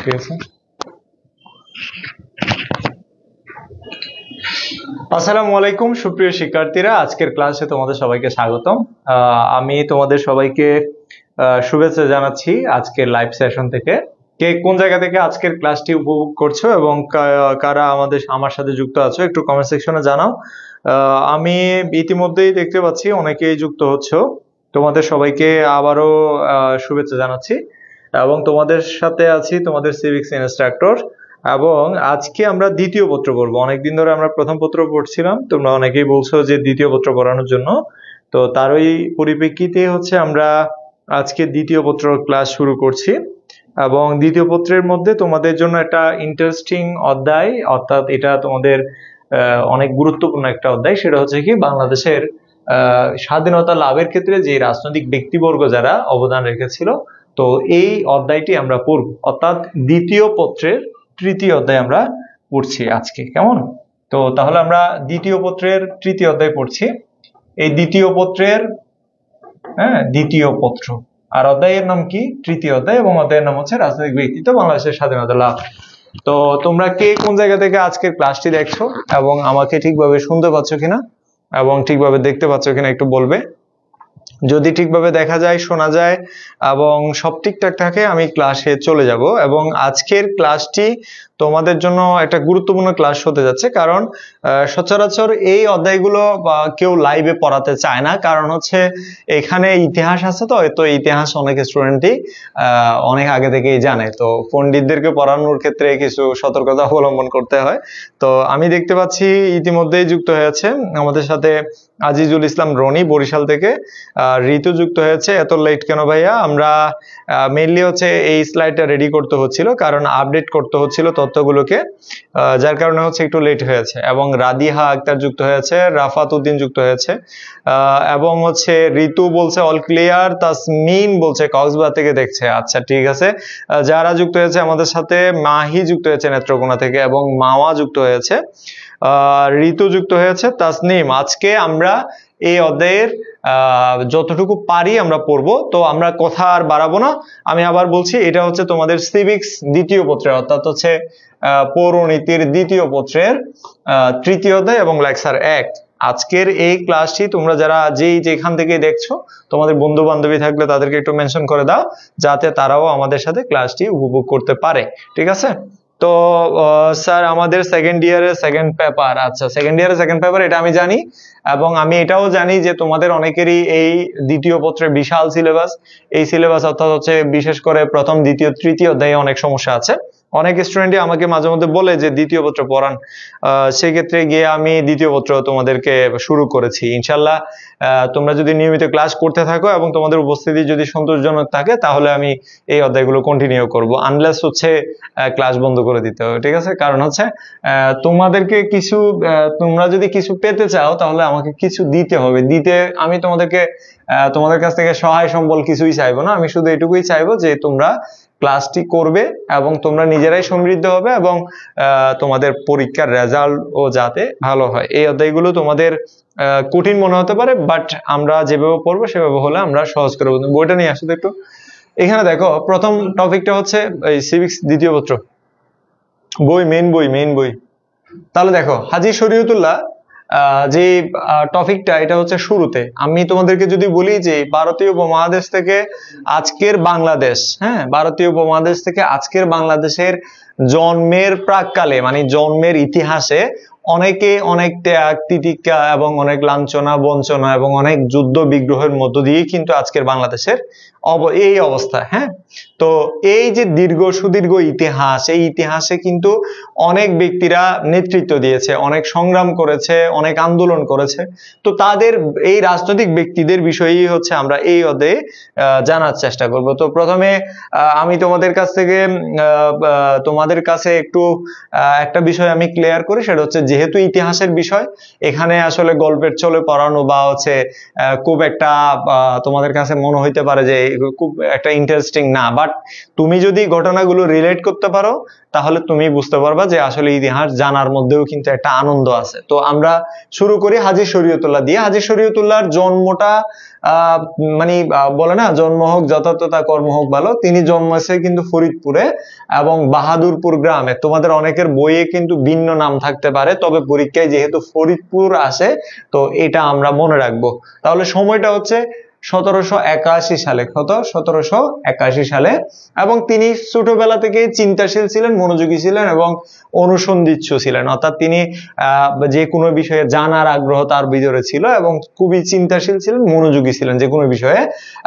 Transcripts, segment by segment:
ঠিক আছে। আসসালামু আলাইকুম সুপ্রিয় শিক্ষার্থীরা, আজকের ক্লাসে তোমাদের সবাইকে স্বাগতম। আমি তোমাদের সবাইকে শুভেচ্ছা জানাচ্ছি আজকের লাইভ সেশন থেকে। কে কোন জায়গা থেকে আজকের ক্লাসটি উপভোগ করছো এবং কারা আমার সাথে যুক্ত আছো একটু কমেন্ট সেকশনে জানাও। আমি ইতিমধ্যেই দেখতে পাচ্ছি অনেকেই যুক্ত হচ্ছো। তোমাদের সবাইকে আবারও শুভেচ্ছা জানাচ্ছি এবং তোমাদের সাথে আছি তোমাদের সিভিক্স ইনস্ট্রাক্টর। এবং আজকে আমরা দ্বিতীয় পত্র পড়বো। অনেকদিন ধরে আমরা প্রথম পত্র পড়ছিলাম, তোমরা অনেকেই বলছো যে দ্বিতীয় পত্র পড়ানোর জন্য, তো তারই পরিপ্রেক্ষিতে হচ্ছে আমরা আজকে দ্বিতীয় পত্র ক্লাস শুরু করছি। এবং দ্বিতীয় পত্রের মধ্যে তোমাদের জন্য একটা ইন্টারেস্টিং অধ্যায়, অর্থাৎ এটা তোমাদের অনেক গুরুত্বপূর্ণ একটা অধ্যায়। সেটা হচ্ছে কি, বাংলাদেশের স্বাধীনতা লাভের ক্ষেত্রে যে রাজনৈতিক ব্যক্তিবর্গ যারা অবদান রেখেছিল, তো এই অধ্যায়টি আমরা পড়ব। অর্থাৎ দ্বিতীয় পত্রের তৃতীয় অধ্যায় আমরা পড়ছি আজকে, কেমন? তো তাহলে আমরা দ্বিতীয় পত্রের তৃতীয় অধ্যায় পড়ছি। এই দ্বিতীয় পত্রের দ্বিতীয় পত্র, আর অধ্যায়ের নাম কি? তৃতীয় অধ্যায়, এবং অধ্যায়ের নাম হচ্ছে রাজনৈতিক ব্যক্তিত্ব বাংলাদেশের স্বাধীনতা লাভ। তো তোমরা কে কোন জায়গা থেকে আজকের ক্লাসটি দেখছো এবং আমাকে ঠিকভাবে শুনতে পাচ্ছ কিনা এবং ঠিকভাবে দেখতে পাচ্ছ কিনা একটু বলবে। যদি ঠিকভাবে দেখা যায়, শোনা যায় এবং সব ঠিকঠাক থাকে, আমি ক্লাসে চলে যাব। এবং আজকের ক্লাসটি তোমাদের জন্য একটা গুরুত্বপূর্ণ ক্লাস হতে যাচ্ছে, কারণ সচরাচর এই অধ্যায়গুলো কেউ লাইভে পড়াতে চায় না, কারণ হচ্ছে এখানে ইতিহাস আছে। তো ইতিহাস অনেক স্টুডেন্টই অনেক আগে থেকেই জানে, তো পণ্ডিতদেরকে পড়ানোর ক্ষেত্রে কিছু সতর্কতা অবলম্বন করতে হয়। তো আমি দেখতে পাচ্ছি ইতিমধ্যেই যুক্ত হয়েছে আমাদের সাথে আজিজুল ইসলাম রনি বরিশাল থেকে। ঋতু যুক্ত হয়েছে। এত লেট কেন ভাইয়া? আমরা মেইনলি হচ্ছে এই স্লাইডটা রেডি করতে হচ্ছিল, কারণ আপডেট করতে হচ্ছিল তথ্যগুলোকে, যার কারণে হচ্ছে একটু লেট হয়েছে। এবং রাদিহা আক্তার যুক্ত হয়েছে, রাফাত উদ্দিন যুক্ত হয়েছে, এবং হচ্ছে ঋতু বলছে অল ক্লিয়ার, তাসমিন বলছে কক্সবাজার থেকে দেখছে। আচ্ছা ঠিক আছে। যারা যুক্ত হয়েছে আমাদের সাথে, মাহি যুক্ত হয়েছে নেত্রকোনা থেকে, এবং মাওয়া যুক্ত হয়েছে, ঋতু যুক্ত হয়েছে, তাসনিম। আজকে আমরা এই অধ্যায়ের যতটুকু পারি আমরা পড়বো। তো আমরা কথা আর বাড়াবো না। আমি আবার বলছি, এটা হচ্ছে তোমাদের সিভিক্স দ্বিতীয় পত্রের, অর্থাৎ হচ্ছে পৌরনীতির দ্বিতীয় পত্রের তৃতীয় অধ্যায় এবং লেকচার 1। আজকের এই ক্লাসটি তোমরা যারা যেখান থেকে দেখছো, তোমাদের বন্ধু বান্ধবী থাকলে তাদেরকে একটু মেনশন করে দাও, যাতে তারাও আমাদের সাথে ক্লাসটি উপভোগ করতে পারে। ঠিক আছে? তো স্যার, আমাদের সেকেন্ড ইয়ারের সেকেন্ড পেপার, আচ্ছা সেকেন্ড ইয়ারের সেকেন্ড পেপার, এটা আমি জানি। এবং আমি এটাও জানি যে তোমাদের অনেকেরই এই দ্বিতীয় পত্রের বিশাল সিলেবাস। এই সিলেবাস অর্থাৎ হচ্ছে বিশেষ করে প্রথম, দ্বিতীয়, তৃতীয় অধ্যায়ে অনেক সমস্যা আছে। অনেক স্টুডেন্টই আমাকে মাঝে মধ্যে বলে যে দ্বিতীয় পত্র পড়ান। সেই ক্ষেত্রে গিয়ে আমি দ্বিতীয় পত্র তোমাদেরকে শুরু করেছি। ইনশাল্লাহ তোমরা যদি নিয়মিত ক্লাস করতে থাকো এবং তোমাদের উপস্থিতি যদি সন্তোষজনক থাকে, তাহলে আমি এই অধ্যায়গুলো কন্টিনিউ করব, আনলেস হচ্ছে ক্লাস বন্ধ করে দিতে হবে। ঠিক আছে? কারণ হচ্ছে তোমাদেরকে কিছু, তোমরা যদি কিছু পেতে চাও তাহলে আমাকে কিছু দিতে হবে। আমি তোমাদের কাছ থেকে সহায় সম্বল কিছুই চাইবো না। আমি শুধু এটুকুই চাইবো যে তোমরা ক্লাসটি করবে এবং তোমরা নিজেরাই সমৃদ্ধ হবে, এবং তোমাদের পরীক্ষার রেজাল্ট ও যাতে ভালো হয়। এই অধ্যায়গুলো তোমাদের কঠিন মনে হতে পারে, বাট আমরা যেভাবে পড়বো সেভাবে হলে আমরা সহজ করে বলবো। বইটা নিয়ে আসো তো একটু। এখানে দেখো, প্রথম টপিকটা হচ্ছে এই সিভিক্স দ্বিতীয় পত্র বই, মেইন বই। তাহলে দেখো, হাজী শরীয়তুল্লাহ যে টপিকটা, এটা হচ্ছে শুরুতে। আমি তোমাদেরকে যদি বলি যে ভারতীয় উপমহাদেশ থেকে আজকের বাংলাদেশ, ভারতীয় উপমহাদেশ থেকে আজকের বাংলাদেশের জন্মের প্রাককালে, মানে জন্মের ইতিহাসে অনেকে অনেক ত্যাগ তিতিক্ষা এবং অনেক লাঞ্ছনা বঞ্চনা এবং অনেক যুদ্ধ বিগ্রহের মধ্য দিয়ে কিন্তু আজকের বাংলাদেশের এই অবস্থা। তো এই যে সুদীর্ঘ ইতিহাস, এই ইতিহাসে কিন্তু অনেক ব্যক্তিরা নেতৃত্ব দিয়েছে, অনেক সংগ্রাম করেছে, অনেক আন্দোলন করেছে। তো তাদের এই রাজনৈতিক ব্যক্তিদের বিষয়েই হচ্ছে আমরা এই অধ্যায়ে জানার চেষ্টা করব। তো প্রথমে আমি তোমাদের কাছে একটু একটা বিষয় আমি ক্লিয়ার করি। সেটা হচ্ছে, যেহেতু ইতিহাসের বিষয়, এখানে আসলে গল্পের ছলে পড়ানো বা হচ্ছে খুব একটা তোমাদের কাছে মনে হইতে পারে যে খুব একটা ইন্টারেস্টিং না, বাট তুমি যদি ঘটনাগুলো রিলেট করতে পারো তাহলে তুমি বুঝতে পারবা যে আসলে ইতিহাস জানার মধ্যেও কিন্তু একটা আনন্দ আছে। তো আমরা শুরু করি হাজী শরীয়তুল্লাহ দিয়ে। হাজী শরীয়তুল্লাহর জন্মটা মানে বলে না, জন্ম হোক যথার্থতা কর্ম হোক ভালো, তিনি জন্মেছে কিন্তু ফরিদপুরে এবং বাহাদুরপুর গ্রামে। তোমাদের অনেকের বইয়ে কিন্তু ভিন্ন নাম থাকতে পারে, তবে পরীক্ষায় যেহেতু ফরিদপুর আসে তো এটা আমরা মনে রাখবো। তাহলে সময়টা হচ্ছে 1781 সালে। কত? 1781 সালে। এবং তিনি ছোটবেলা থেকে চিন্তাশীল ছিলেন, মনোযোগী ছিলেন এবং অনুসন্ধিৎসু ছিলেন, অর্থাৎ তিনি যে কোনো বিষয়ে জানার আগ্রহ তার ভিতরে ছিল এবং খুবই চিন্তাশীল ছিলেন, মনোযোগী ছিলেন যে কোনো বিষয়ে।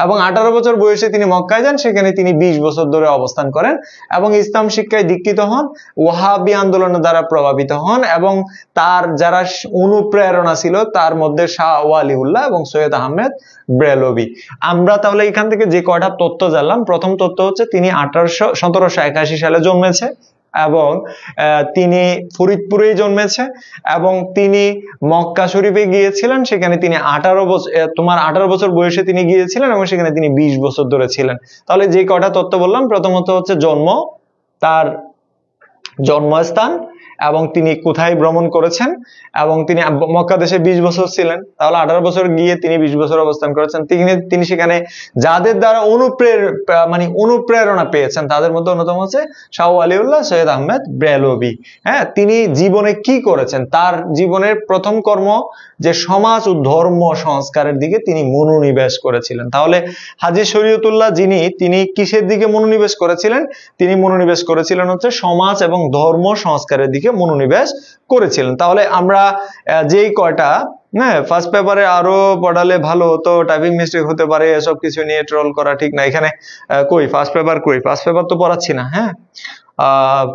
এবং 18 বছর বয়সে তিনি মক্কায় যান, সেখানে তিনি 20 বছর ধরে অবস্থান করেন এবং ইসলাম শিক্ষায় দীক্ষিত হন, ওয়াহাবি আন্দোলনের দ্বারা প্রভাবিত হন এবং তার যারা অনুপ্রেরণা ছিল তার মধ্যে শাহ ওয়ালিউল্লাহ এবং সৈয়দ আহমেদ ব্রেলভি। আমরা তাহলে এখান থেকে যে কয়টা তথ্য জানলাম, প্রথম তথ্য হচ্ছে তিনি 1781 সালে জন্মেছে এবং তিনি ফরিদপুরেই জন্মেছে এবং তিনি মক্কা শরীফে গিয়েছিলেন, সেখানে তিনি 18 বছর বয়সে তিনি গিয়েছিলেন এবং সেখানে তিনি 20 বছর ধরে ছিলেন। তাহলে যে কয়টা তথ্য বললাম, প্রথমত হচ্ছে জন্ম, তার জন্মস্থান এবং তিনি কোথায় ভ্রমণ করেছেন এবং তিনি মক্কা দেশে 20 বছর ছিলেন, তাহলে 18 বছর গিয়ে তিনি 20 বছর অবস্থান করেছেন। তিনি সেখানে যাদের দ্বারা অনুপ্রেরণা পেয়েছেন তাদের মধ্যে অন্যতম হচ্ছে শাহ ওয়ালিউল্লাহ, সৈয়দ আহমেদ ব্রেলভি। হ্যাঁ, তিনি জীবনে কি করেছেন? তার জীবনের প্রথম কর্ম যে সমাজ ও ধর্ম সংস্কারের দিকে তিনি মনোনিবেশ করেছিলেন। তাহলে হাজী শরীয়তুল্লাহ তিনি কিসের দিকে মনোনিবেশ করেছিলেন? তিনি মনোনিবেশ করেছিলেন হচ্ছে সমাজ এবং ধর্ম সংস্কারের দিকে মনোনিবেশ করেছিলেন। তাহলে আমরা যেই কয়টা ফার্স্ট পেপারে আরো পড়ালে ভালো হতো, টাইপিং মিস্টেক হতে পারে, এসব কিছু নিয়ে ট্রোল করা ঠিক না। এখানে ফার্স্ট পেপার তো পড়াচ্ছি না। হ্যাঁ,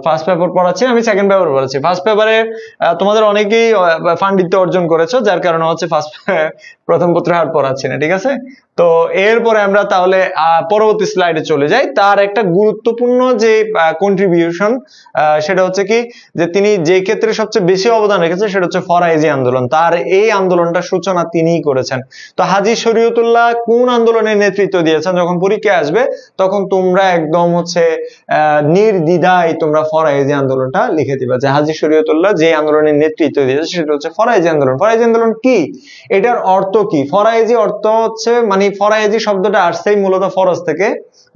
ফার্স্ট পেপার পড়াচ্ছি, আমি সেকেন্ড পেপার পড়াচ্ছি। ফার্স্ট পেপারে তোমাদের অনেকেই পাণ্ডিত্য অর্জন করেছো, যার কারণে হচ্ছে প্রথম পত্র আর পড়াচ্ছি না, ঠিক আছে? তো এরপরে আমরা তাহলে পরবর্তী স্লাইডে চলে যাই। তার একটা গুরুত্বপূর্ণ যে কন্ট্রিবিউশন সেটা হচ্ছে কি, যে তিনি যে ক্ষেত্রে সবচেয়ে বেশি অবদান রেখেছেন সেটা হচ্ছে ফরায়েজি আন্দোলন। তার এই আন্দোলনটার সূচনা তিনিই করেছেন। তো হাজী শরীয়তুল্লাহ কোন আন্দোলনের নেতৃত্ব দিয়েছেন? যখন পরীক্ষা আসবে তখন তোমরা একদম হচ্ছে নির্দ্বিধায় তোমরা ফরায়েজি আন্দোলনটা লিখে দিবা, যে হাজী শরীয়তুল্লাহ যে আন্দোলনের নেতৃত্ব দিয়েছে সেটা হচ্ছে ফরায়েজি আন্দোলন। ফরায়েজি আন্দোলন কি? এটার অর্থ কি? ফরায়েজি অর্থ হচ্ছে, মানে ফরায়েজি শব্দটা আসছেই মূলত ফরজ থেকে,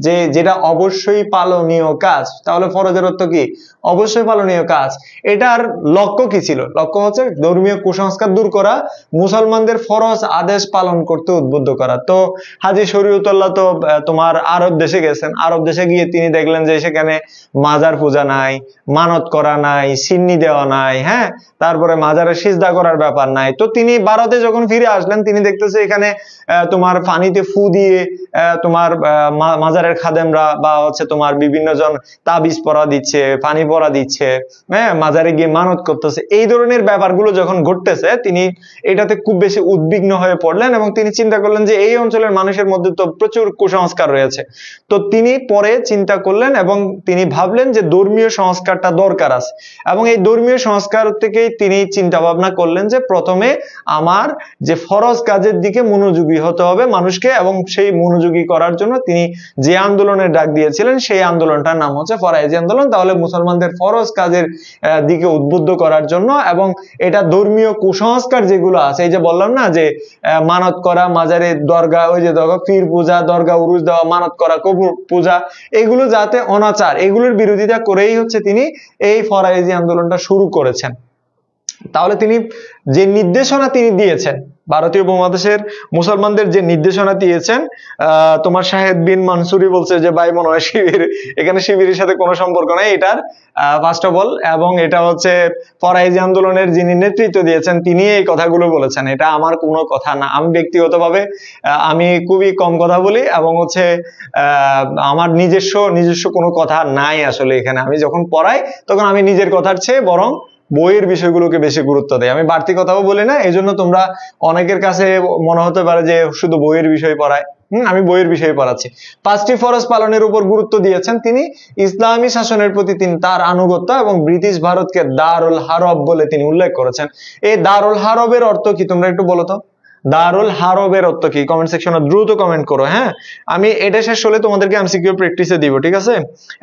যে যেটা অবশ্যই পালনীয় কাজ। তাহলে ফরজের অর্থ কি? অবশ্যই পালনীয় কাজ। এটার লক্ষ্য কি ছিল? লক্ষ্য হচ্ছে ধর্মীয় কুসংস্কার দূর করা, মুসলমানদের ফরজ আদেশ পালন করতে উদ্বুদ্ধ করা। তো হাজী শরীয়তুল্লাহ তো তোমার আরব দেশে গেছেন। আরব দেশে গিয়ে তিনি দেখলেন যে সেখানে মাজার পূজা নাই, মানত করা নাই, সিন্নি দেওয়া নাই, হ্যাঁ, তারপরে মাজারে সিজদা করার ব্যাপার নাই। তো তিনি ভারতে যখন ফিরে আসলেন, তিনি দেখতেছে এখানে তোমার পানিতে ফু দিয়ে তোমার মাজারের খাদেমরা বা হচ্ছে তোমার বিভিন্ন জন তাবিজ পরা দিচ্ছে, পানি পরা দিচ্ছে, হ্যাঁ, মাজারে গিয়ে মানত করতেছে। এই ধরনের ব্যাপারগুলো যখন ঘটতেছে, তিনি এটাতে খুব বেশি উদ্বিগ্ন হয়ে পড়লেন এবং তিনি চিন্তা করলেন যে এই অঞ্চলের মানুষের মধ্যে তো প্রচুর কুসংস্কার রয়েছে। তো তিনি পরে চিন্তা করলেন এবং তিনি ভাবলেন যে ধর্মীয় সংস্কারটা দরকার আছে, এবং এই ধর্মীয় সংস্কার থেকেই তিনি চিন্তা ভাবনা করলেন যে প্রথমে আমার যে ফরজ কাজের দিকে মনোযোগী হতে হবে মানুষকে, এবং সেই মনোযোগী করার জন্য তিনি যে আন্দোলনের ডাক দিয়েছিলেন সেই আন্দোলনটার নাম হচ্ছে ফরায়েজি আন্দোলন। তাহলে মুসলমানদের ফরজ কাজের দিকে উদ্বুদ্ধ করার জন্য, এবং এটা ধর্মীয় কুসংস্কার যেগুলো আছে, এই যে বললাম না যে মানত করা, মাজারে দরগা, ওই যে পীর পূজা, দরগা উরুস দেওয়া, মানত করা, কবর পূজা, এগুলো যাতে অনাচার, এগুলোর বিরোধিতা করেই হচ্ছে তিনি এই ফরায়েজি আন্দোলনটা শুরু করেছেন। তাহলে তিনি যে নির্দেশনা তিনি দিয়েছেন, ভারতীয় উপমহাদেশের মুসলমানদের যে নির্দেশনা দিয়েছেন, তোমার শাহেদ বিন মানসুরি বলছে যে ভাই মনে হয় শিবির, এখানে শিবিরের সাথে কোনো সম্পর্ক নাই এটার, ফার্স্ট অফ অল। এবং এটা হচ্ছে ফরায়েজি আন্দোলনের যিনি নেতৃত্ব দিয়েছেন তিনি এই কথাগুলো বলেছেন, এটা আমার কোনো কথা না। আমি ব্যক্তিগতভাবে আমি খুবই কম কথা বলি এবং হচ্ছে আমার নিজস্ব কোনো কথা নাই আসলে এখানে। আমি যখন পড়াই তখন আমি নিজের কথার চেয়ে বরং বইয়ের বিষয়গুলোকে বেশি গুরুত্ব দেয়, আমি বাড়তি কথাও বলি না। এই জন্য তোমরা অনেকের কাছে মনে হতে পারে যে শুধু বইয়ের বিষয় পড়ায়, আমি বইয়ের বিষয়ে পড়াচ্ছি। 5টি ফরজ পালনের উপর গুরুত্ব দিয়েছেন তিনি। ইসলামী শাসনের প্রতি তিনি তার আনুগত্য এবং ব্রিটিশ ভারতকে দারুল হারব বলে তিনি উল্লেখ করেছেন। এই দারুল হারবের অর্থ কি তোমরা একটু বলো তো? দারুল হারবের অর্থ কি? কমেন্ট সেকশনে দ্রুত কমেন্ট করো। হ্যাঁ, আমি এটা শেষ হলে তোমাদেরকে এমসিকিউ প্র্যাকটিসে দিব, ঠিক আছে?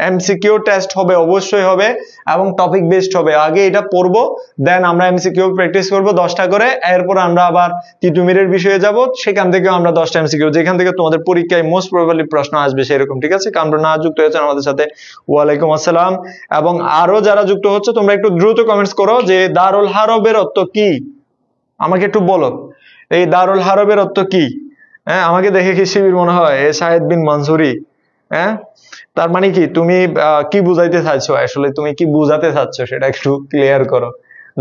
এমসিকিউ টেস্ট হবে, অবশ্যই হবে, এবং টপিক বেসড হবে। আগে এটা পড়বো, দেন আমরা এমসিকিউ প্র্যাকটিস করব 10টা করে, এরপর আমরা আবার তিতুমিরের বিষয়ে যাব, সেখান থেকে আমরা 10টা এমসিকিউ, যেখান থেকে তোমাদের পরীক্ষায় মোস্ট প্রবাবলি প্রশ্ন আসবে সেরকম, ঠিক আছে? কারণ না যুক্ত হয়েছেন আমাদের সাথে, ওয়ালাইকুম আসসালাম। এবং আরো যারা যুক্ত হচ্ছে তোমরা একটু দ্রুত কমেন্টস করো যে দারুল হারবের অর্থ কি, আমাকে একটু বলো এই দারুল হারবের অর্থ কি? হ্যাঁ, আমাকে দেখে কি শিবির মনে হয়? এ শাহেদ বিন মানসুরি? হ্যাঁ, তার মানে কি তুমি কি বুঝাইতে চাইছো? আসলে তুমি কি বুঝাতে চাচ্ছ সেটা একটু ক্লিয়ার করো।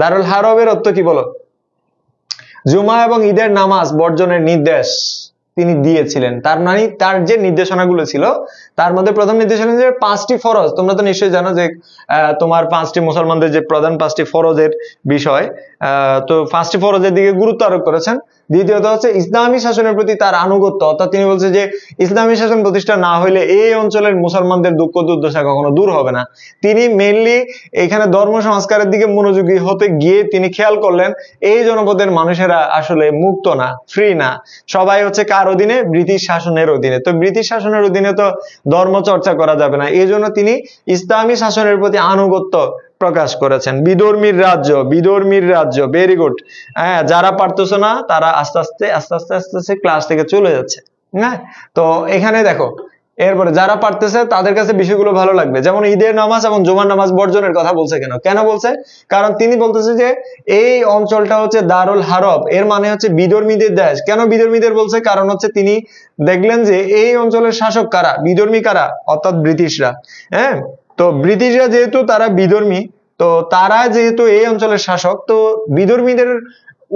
দারুল হারবের অর্থ কি বলো? জুমা এবং ঈদের নামাজ বর্জনের নির্দেশ তিনি দিয়েছিলেন। তার মানে তার যে নির্দেশনাগুলো ছিল তার মধ্যে প্রথম নির্দেশনা যে 5টি ফরজ, তোমরা তো নিশ্চয়ই জানো যে তোমার 5টি মুসলমানদের যে প্রধান 5টি ফরজের বিষয়, তো 5টি ফরজের দিকে গুরুত্ব আরোপ করেছেন। দ্বিতীয়ত হচ্ছে ইসলামী শাসনের প্রতি তার আনুগত্য, অর্থাৎ তিনি বলছে যে ইসলামী শাসন প্রতিষ্ঠা না হইলে এই অঞ্চলের মুসলমানদের দুঃখ দুর্দশা কখনো দূর হবে না। তিনি মেইনলি এখানে ধর্ম সংস্কারের দিকে মনোযোগী হতে গিয়ে তিনি খেয়াল করলেন এই জনপদের মানুষেরা আসলে মুক্ত না, ফ্রি না, সবাই হচ্ছে কার অধীনে? ব্রিটিশ শাসনের অধীনে। তো ব্রিটিশ শাসনের অধীনে তো ধর্ম চর্চা করা যাবে না, এই জন্য তিনি ইসলামী শাসনের প্রতি আনুগত্য প্রকাশ করেছেন। বিধর্মীর রাজ্য, বিধর্মীর রাজ্য, ভেরি গুড। হ্যাঁ, যারা পারতেছ না তারা আস্তে আস্তে ক্লাস থেকে চলে যাচ্ছে। হ্যাঁ, তো এখানে দেখো, এরপরে যারা পারতেছে তাদের কাছে বিষয়গুলো ভালো লাগবে। যেমন ঈদের নামাজ এবং জুমার নামাজ বর্জনের কথা বলছে কেন? কেন বলছে? কারণ তিনি বলতেছে যে এই অঞ্চলটা হচ্ছে দারুল হারব, এর মানে হচ্ছে বিধর্মীদের দেশ। কেন বিধর্মীদের বলছে? কারণ হচ্ছে তিনি দেখলেন যে এই অঞ্চলের শাসক কারা? বিধর্মী কারা? অর্থাৎ ব্রিটিশরা। হ্যাঁ, তো ব্রিটিশরা যেহেতু তারা বিধর্মী, তো তারা যেহেতু এই অঞ্চলের শাসক, তো বিধর্মীদের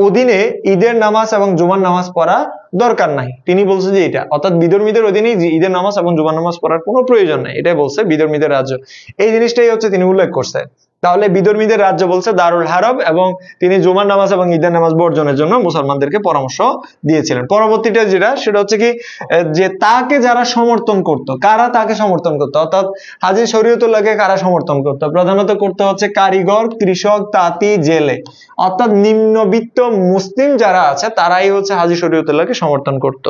অধীনে ঈদের নামাজ এবং জুমার নামাজ পড়া দরকার নাই। তিনি বলছে যে এটা, অর্থাৎ বিধর্মীদের অধীনে ঈদের নামাজ এবং জুমার নামাজ পড়ার কোনো প্রয়োজন নাই, এটাই বলছে বিধর্মীদের রাজ্য। এই জিনিসটাই হচ্ছে তিনি উল্লেখ করছে। তাহলে বিধর্মীদের রাজ্য বলছে দারুল হারব, এবং তিনি জুমার নামাজ এবং ঈদের নামাজ বর্জনের জন্য মুসলমানদেরকে পরামর্শ দিয়েছিলেন। পরবর্তীটা যেটা, সেটা হচ্ছে কি, যে তাকে যারা সমর্থন করত, কারা তাকে সমর্থন করতো? অর্থাৎ হাজী শরীয়তুল্লাহকে কারা সমর্থন করতো? প্রধানত করতে হচ্ছে কারিগর, কৃষক, তাঁতি, জেলে, অর্থাৎ নিম্নবিত্ত মুসলিম যারা আছে তারাই হচ্ছে হাজী শরীয়তুল্লাহকে সমর্থন করত।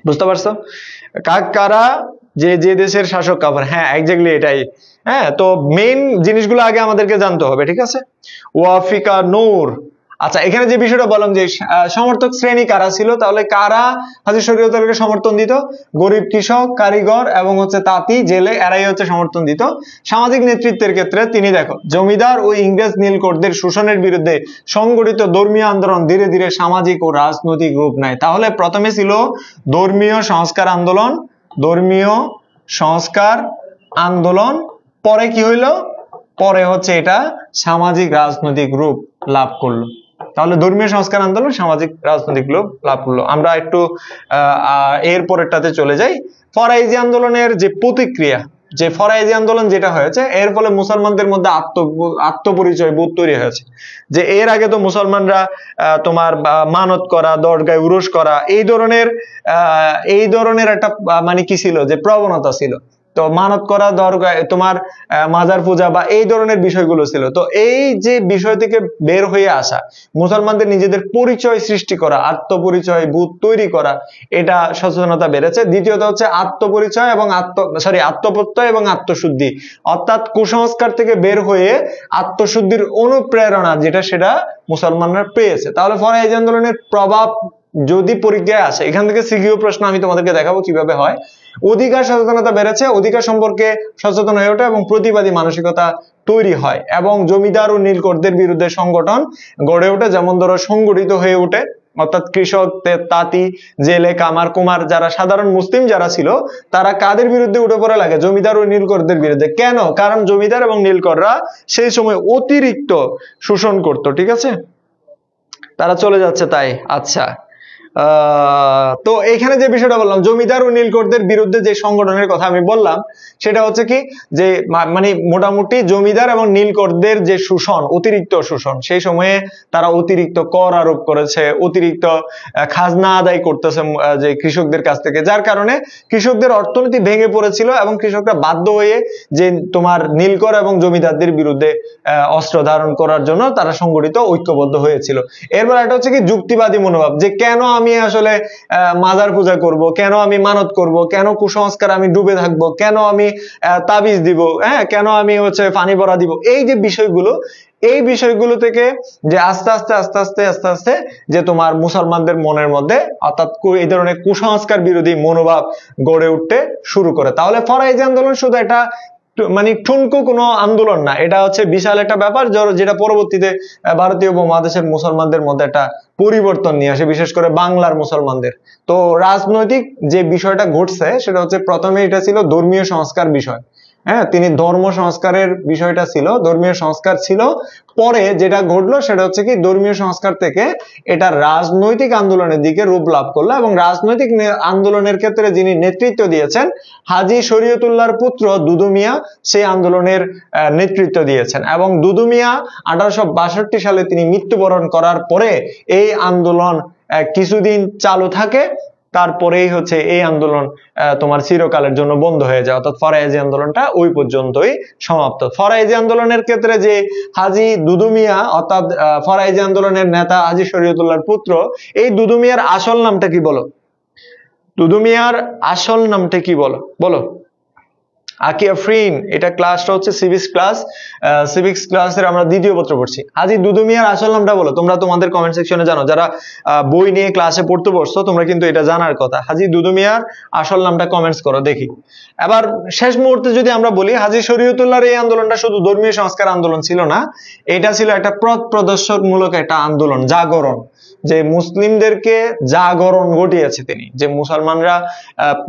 বুঝতে পারছো? কারা? যে যে দেশের শাসক কাফের। হ্যাঁ, এক্স্যাক্টলি এটাই। হ্যাঁ, তো মেইন জিনিসগুলো আগে আমাদেরকে জানতে হবে, ঠিক আছে? ওয়াফিকা নূর। আচ্ছা, এখানে যে বিষয়টা বললাম যে সমর্থক শ্রেণী কারা ছিল, তাহলে কারা হাজী শরীয়তুল্লাহকে সমর্থন দিত? গরিব, কৃষক, কারিগর এবং হচ্ছে তাঁতি, জেলে, এরাই হচ্ছে সমর্থন দিত। সামাজিক নেতৃত্বের ক্ষেত্রে তিনি দেখো জমিদার ও ইংরেজ নীলকরদের শোষণের বিরুদ্ধে সংগঠিত ধর্মীয় আন্দোলন ধীরে ধীরে সামাজিক ও রাজনৈতিক রূপ নেয়। তাহলে প্রথমে ছিল ধর্মীয় সংস্কার আন্দোলন, ধর্মীয় সংস্কার আন্দোলন, পরে কি হইলো? পরে হচ্ছে এটা সামাজিক রাজনৈতিক রূপ লাভ করলো। তাহলে ধর্মীয় সংস্কার আন্দোলন সামাজিক রাজনৈতিক রূপ লাভ করলো। আমরা একটু এর পরেরটাতে চলে যাই। ফরাইজি আন্দোলনের যে প্রতিক্রিয়া, যে ফরাইজি আন্দোলন যেটা হয়েছে, এর ফলে মুসলমানদের মধ্যে আত্মপরিচয় বোধ তৈরি হয়েছে। যে এর আগে তো মুসলমানরা তোমার মানত করা, দরগায় উরুস করা, এই ধরনের একটা মানে কি ছিল, যে প্রবণতা ছিল। তো মানত করা, দরগায় তোমার মাজার পূজা বা এই ধরনের বিষয়গুলো ছিল। তো এই যে বিষয় থেকে বের হয়ে আসা, মুসলমানদের নিজেদের পরিচয় সৃষ্টি করা, আত্মপরিচয় বোধ তৈরি করা, এটা সচেতনতা বেড়েছে। দ্বিতীয়ত হচ্ছে আত্মপরিচয় এবং আত্মপ্রত্যয় এবং আত্মশুদ্ধি, অর্থাৎ কুসংস্কার থেকে বের হয়ে আত্মশুদ্ধির অনুপ্রেরণা যেটা, সেটা মুসলমানরা পেয়েছে। তাহলে ফরাইজি আন্দোলনের প্রভাব যদি পরীক্ষায় আসে, এখান থেকে সিকিউ প্রশ্ন আমি তোমাদেরকে দেখাবো কিভাবে হয়। অধিকার সচেতনতা বেড়েছে, অধিকার সম্পর্কে সচেতন হয়ে ওঠে এবং প্রতিবাদী মানসিকতা তৈরি হয়, এবং জমিদার ও নীলকরদের বিরুদ্ধে সংগঠন গড়ে ওঠে। যেমন ধরো সংগঠিত হয়ে ওঠে, অর্থাৎ কৃষক, তাঁতি, জেলে, কামার, কুমার, যারা সাধারণ মুসলিম যারা ছিল, তারা কাদের বিরুদ্ধে উঠে পড়ে লাগে? জমিদার ও নীলকরদের বিরুদ্ধে। কেন? কারণ জমিদার এবং নীলকররা সেই সময় অতিরিক্ত শোষণ করত, ঠিক আছে? তারা চলে যাচ্ছে তাই। আচ্ছা, তো এইখানে যে বিষয়টা বললাম, জমিদার ও নীলকরদের বিরুদ্ধে যে সংগঠনের কথা আমি বললাম, সেটা হচ্ছে কি যে মানে মোটামুটি জমিদার এবং নীলকরদের যে শোষণ, অতিরিক্ত শোষণ, সেই সময়ে তারা অতিরিক্ত কর আরোপ করেছে, অতিরিক্ত খাজনা আদায় করতেছে যে কৃষকদের কাছ থেকে, যার কারণে কৃষকদের অর্থনীতি ভেঙে পড়েছিল এবং কৃষকরা বাধ্য হয়ে যে তোমার নীলকর এবং জমিদারদের বিরুদ্ধে অস্ত্র ধারণ করার জন্য তারা সংগঠিত ঐক্যবদ্ধ হয়েছিল। এরপর একটা হচ্ছে কি যুক্তিবাদী মনোভাব, যে কেন আমি আসলে মাজার পূজা করব, কেন আমি মানত করব, কেন কুসংস্কার আমি ডুবে থাকবো, কেন আমি তাবিজ দিব, হ্যাঁ, কেন আমি হচ্ছে পানি ভরা দিব, এই যে বিষয়গুলো, এই বিষয়গুলো থেকে যে আস্তে আস্তে আস্তে আস্তে আস্তে আস্তে যে তোমার মুসলমানদের মনের মধ্যে অর্থাৎ এই ধরনের কুসংস্কার বিরোধী মনোভাব গড়ে উঠতে শুরু করে। তাহলে ফরাইজি আন্দোলন শুধু এটা মানে ঠুনকো কোনো আন্দোলন না, এটা হচ্ছে বিশাল একটা ব্যাপার যেটা পরবর্তীতে ভারতীয় উপমহাদেশের মুসলমানদের মধ্যে একটা পরিবর্তন নিয়ে আসে, বিশেষ করে বাংলার মুসলমানদের। তো রাজনৈতিক যে বিষয়টা ঘটছে সেটা হচ্ছে, প্রথমে এটা ছিল ধর্মীয় সংস্কার বিষয়, হ্যাঁ, তিনি ধর্ম সংস্কারের বিষয়টা ছিল, ধর্মীয় সংস্কার ছিল। পরে যেটা ঘটলো সেটা হচ্ছে কি, ধর্মীয় সংস্কার থেকে এটা রাজনৈতিক আন্দোলনের দিকে রূপ লাভ করলো, এবং রাজনৈতিক আন্দোলনের ক্ষেত্রে যিনি নেতৃত্ব দিয়েছেন, হাজী শরীয়তুল্লাহর পুত্র দুদু মিয়া সেই আন্দোলনের নেতৃত্ব দিয়েছেন। এবং দুদু মিয়া 1862 সালে তিনি মৃত্যুবরণ করার পরে এই আন্দোলন কিছুদিন চালু থাকে, তারপরেই হচ্ছে এই আন্দোলন তোমার চিরকালের জন্য বন্ধ হয়ে যায়, অর্থাৎ ফরাইজি আন্দোলনটা ওই পর্যন্তই সমাপ্ত। ফরাইজি আন্দোলনের ক্ষেত্রে যে হাজী দুদু মিয়া, অর্থাৎ ফরাইজি আন্দোলনের নেতা হাজী শরীয়তুল্লাহর পুত্র, এই দুদু মিয়ার আসল নামটা কি বলো? দুদু মিয়ার আসল নামটা কি বলো? বলো। আকিয়া ফ্রিন, এটা ক্লাসটা হচ্ছে সিভিক্স ক্লাস, সিভিক্স ক্লাসের আমরা দ্বিতীয় পত্র পড়ছি। হাজী দুদু মিয়ার আসল নামটা বলো। তোমরা তোমাদের কমেন্ট সেকশনে জানো, যারা বই নিয়ে ক্লাসে পড়তে বসছো তোমরা কিন্তু এটা জানার কথা। হাজী দুদু মিয়ার আসল নামটা কমেন্টস করো দেখি। এবার শেষ মুহূর্তে যদি আমরা বলি, হাজী শরীয়তুল্লাহর এই আন্দোলনটা শুধু ধর্মীয় সংস্কার আন্দোলন ছিল না, এটা ছিল একটা পথ প্রদর্শনমূলক একটা আন্দোলন, জাগরণ, যে মুসলিমদেরকে জাগরণ ঘটিয়েছে তিনি, যে মুসলমানরা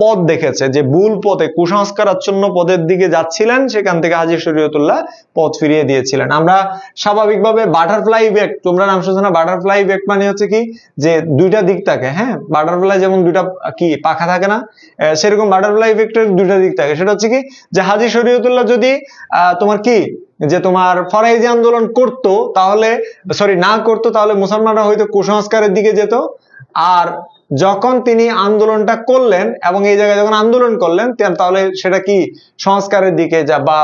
পথ দেখেছে যে ভুল পথে, কুসংস্কারাচ্ছন্ন পদের দিকে যাচ্ছিলেন, সেখান থেকে হাজী শরীয়তুল্লাহ পথ ফিরিয়ে দিয়েছিলেন। আমরা স্বাভাবিকভাবে বাটারফ্লাই ইফেক্ট, তোমরা নাম শুনছো না? বাটারফ্লাই ইফেক্ট মানে হচ্ছে কি, যে দুইটা দিক থাকে, হ্যাঁ, বাটারফ্লাই যেমন দুইটা কি পাখা থাকে না, সেরকম বাটারফ্লাই ইফেক্টের দুইটা দিক থাকে। সেটা হচ্ছে কি, যে হাজী শরীয়তুল্লাহ যদি তোমার কি, যে তোমার ফরাইজি আন্দোলন করতো, তাহলে না করতো, তাহলে মুসলমানরা হয়তো কুসংস্কারের দিকে যেত। আর যখন তিনি আন্দোলনটা করলেন এবং এই জায়গায় যখন আন্দোলন করলেন, তাহলে সেটা কি সংস্কারের দিকে বা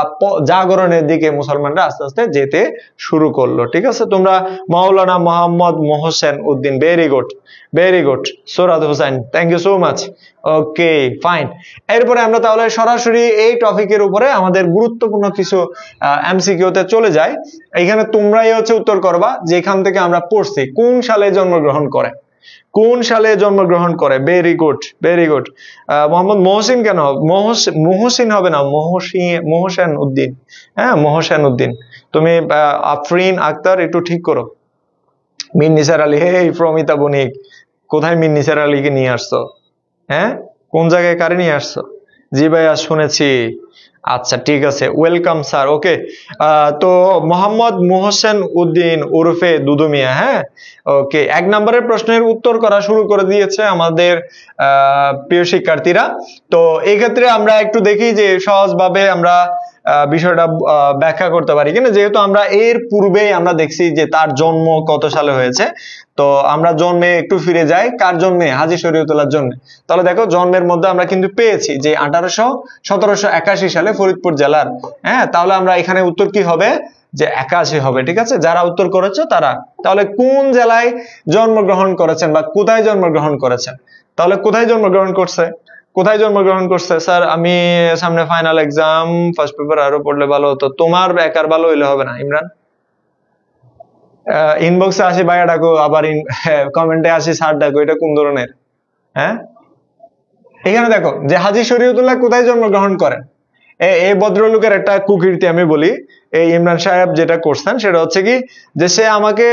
জাগরণের দিকে মুসলমানরা আস্তে আস্তে যেতে শুরু করলো। ঠিক আছে, তোমরা Maulana Mohammad Mohsen Uddin, very good, very good. Sorad Hossain, thank you so much. Okay, fine. এরপরে আমরা তাহলে সরাসরি এই টপিকের উপরে আমাদের গুরুত্বপূর্ণ কিছু এমসিকিউতে চলে যাই। এখানে তোমরাই হচ্ছে উত্তর করবা যেখান থেকে আমরা পড়ছি, কোন সালে জন্মগ্রহণ করে, কোন সালে জন্মগ্রহণ করে। Very good, very good. Mohammad Mohsin কেন, মহসিন হবে না, মোহসেন উদ্দিন, হ্যাঁ, মোহসেন উদ্দিন। তুমি আফরিন আক্তার একটু ঠিক করো। মিন নিসার আলী, হে প্রমিতা বণিক, কোথায় মিন নিসার আলীকে নিয়ে আসছো? হ্যাঁ, কোন জায়গায় কারে নিয়ে আসছো? জি ভাইয়া শুনেছি। আচ্ছা ঠিক আছে, ওয়েলকাম স্যার। ওকে, তো মোহাম্মদ মোহসেন উদ্দিন ওরফে দুদু মিয়া, হ্যাঁ, ওকে। 1 নম্বরের প্রশ্নের উত্তর করা শুরু করে দিয়েছে আমাদের প্রিয় শিক্ষার্থীরা। তো এই ক্ষেত্রে আমরা একটু দেখি যে সহজভাবে আমরা বিষয়টা ব্যাখ্যা করতে পারি কিনা, যেহেতু আমরা এর পূর্বেই আমরা দেখছি যে তার জন্ম কত সালে হয়েছে। তো আমরা জন্মে একটু ফিরে যাই, কার জন্মে? হাজী শরীয়তুল্লাহর জন্মে। তাহলে দেখো, জন্মের মধ্যে আমরা কিন্তু পেয়েছি যে 1781 সালে ফরিদপুর জেলার, হ্যাঁ, তাহলে আমরা এখানে উত্তর কি হবে? যে 81 হবে। ঠিক আছে, যারা উত্তর করেছো তারা। তাহলে কোন জেলায় জন্মগ্রহণ করেছেন বা কোথায় জন্মগ্রহণ করেছেন? তাহলে কোথায় জন্মগ্রহণ করছে? কোথায় জন্মগ্রহণ করছে? স্যার আমি সামনে ফাইনাল এক্সাম, ফার্স্ট পেপার আরো পড়লে ভালো হতো। তোমার একার ভালো হইলে হবে না ইমরান। ইনবক্সে আসি ভাইয়া ডাকো, আবার কমেন্টে আসি স্যার ডাকো, এটা কোন ধরনের? হ্যাঁ, এখানে দেখো যে হাজী শরীয়তুল্লাহ কোথায় জন্মগ্রহণ করেন। এই ভদ্রলোকের একটা কুকীর্তি আমি বলি, এই ইমরান সাহেব যেটা করছেন সেটা হচ্ছে কি, যে সে আমাকে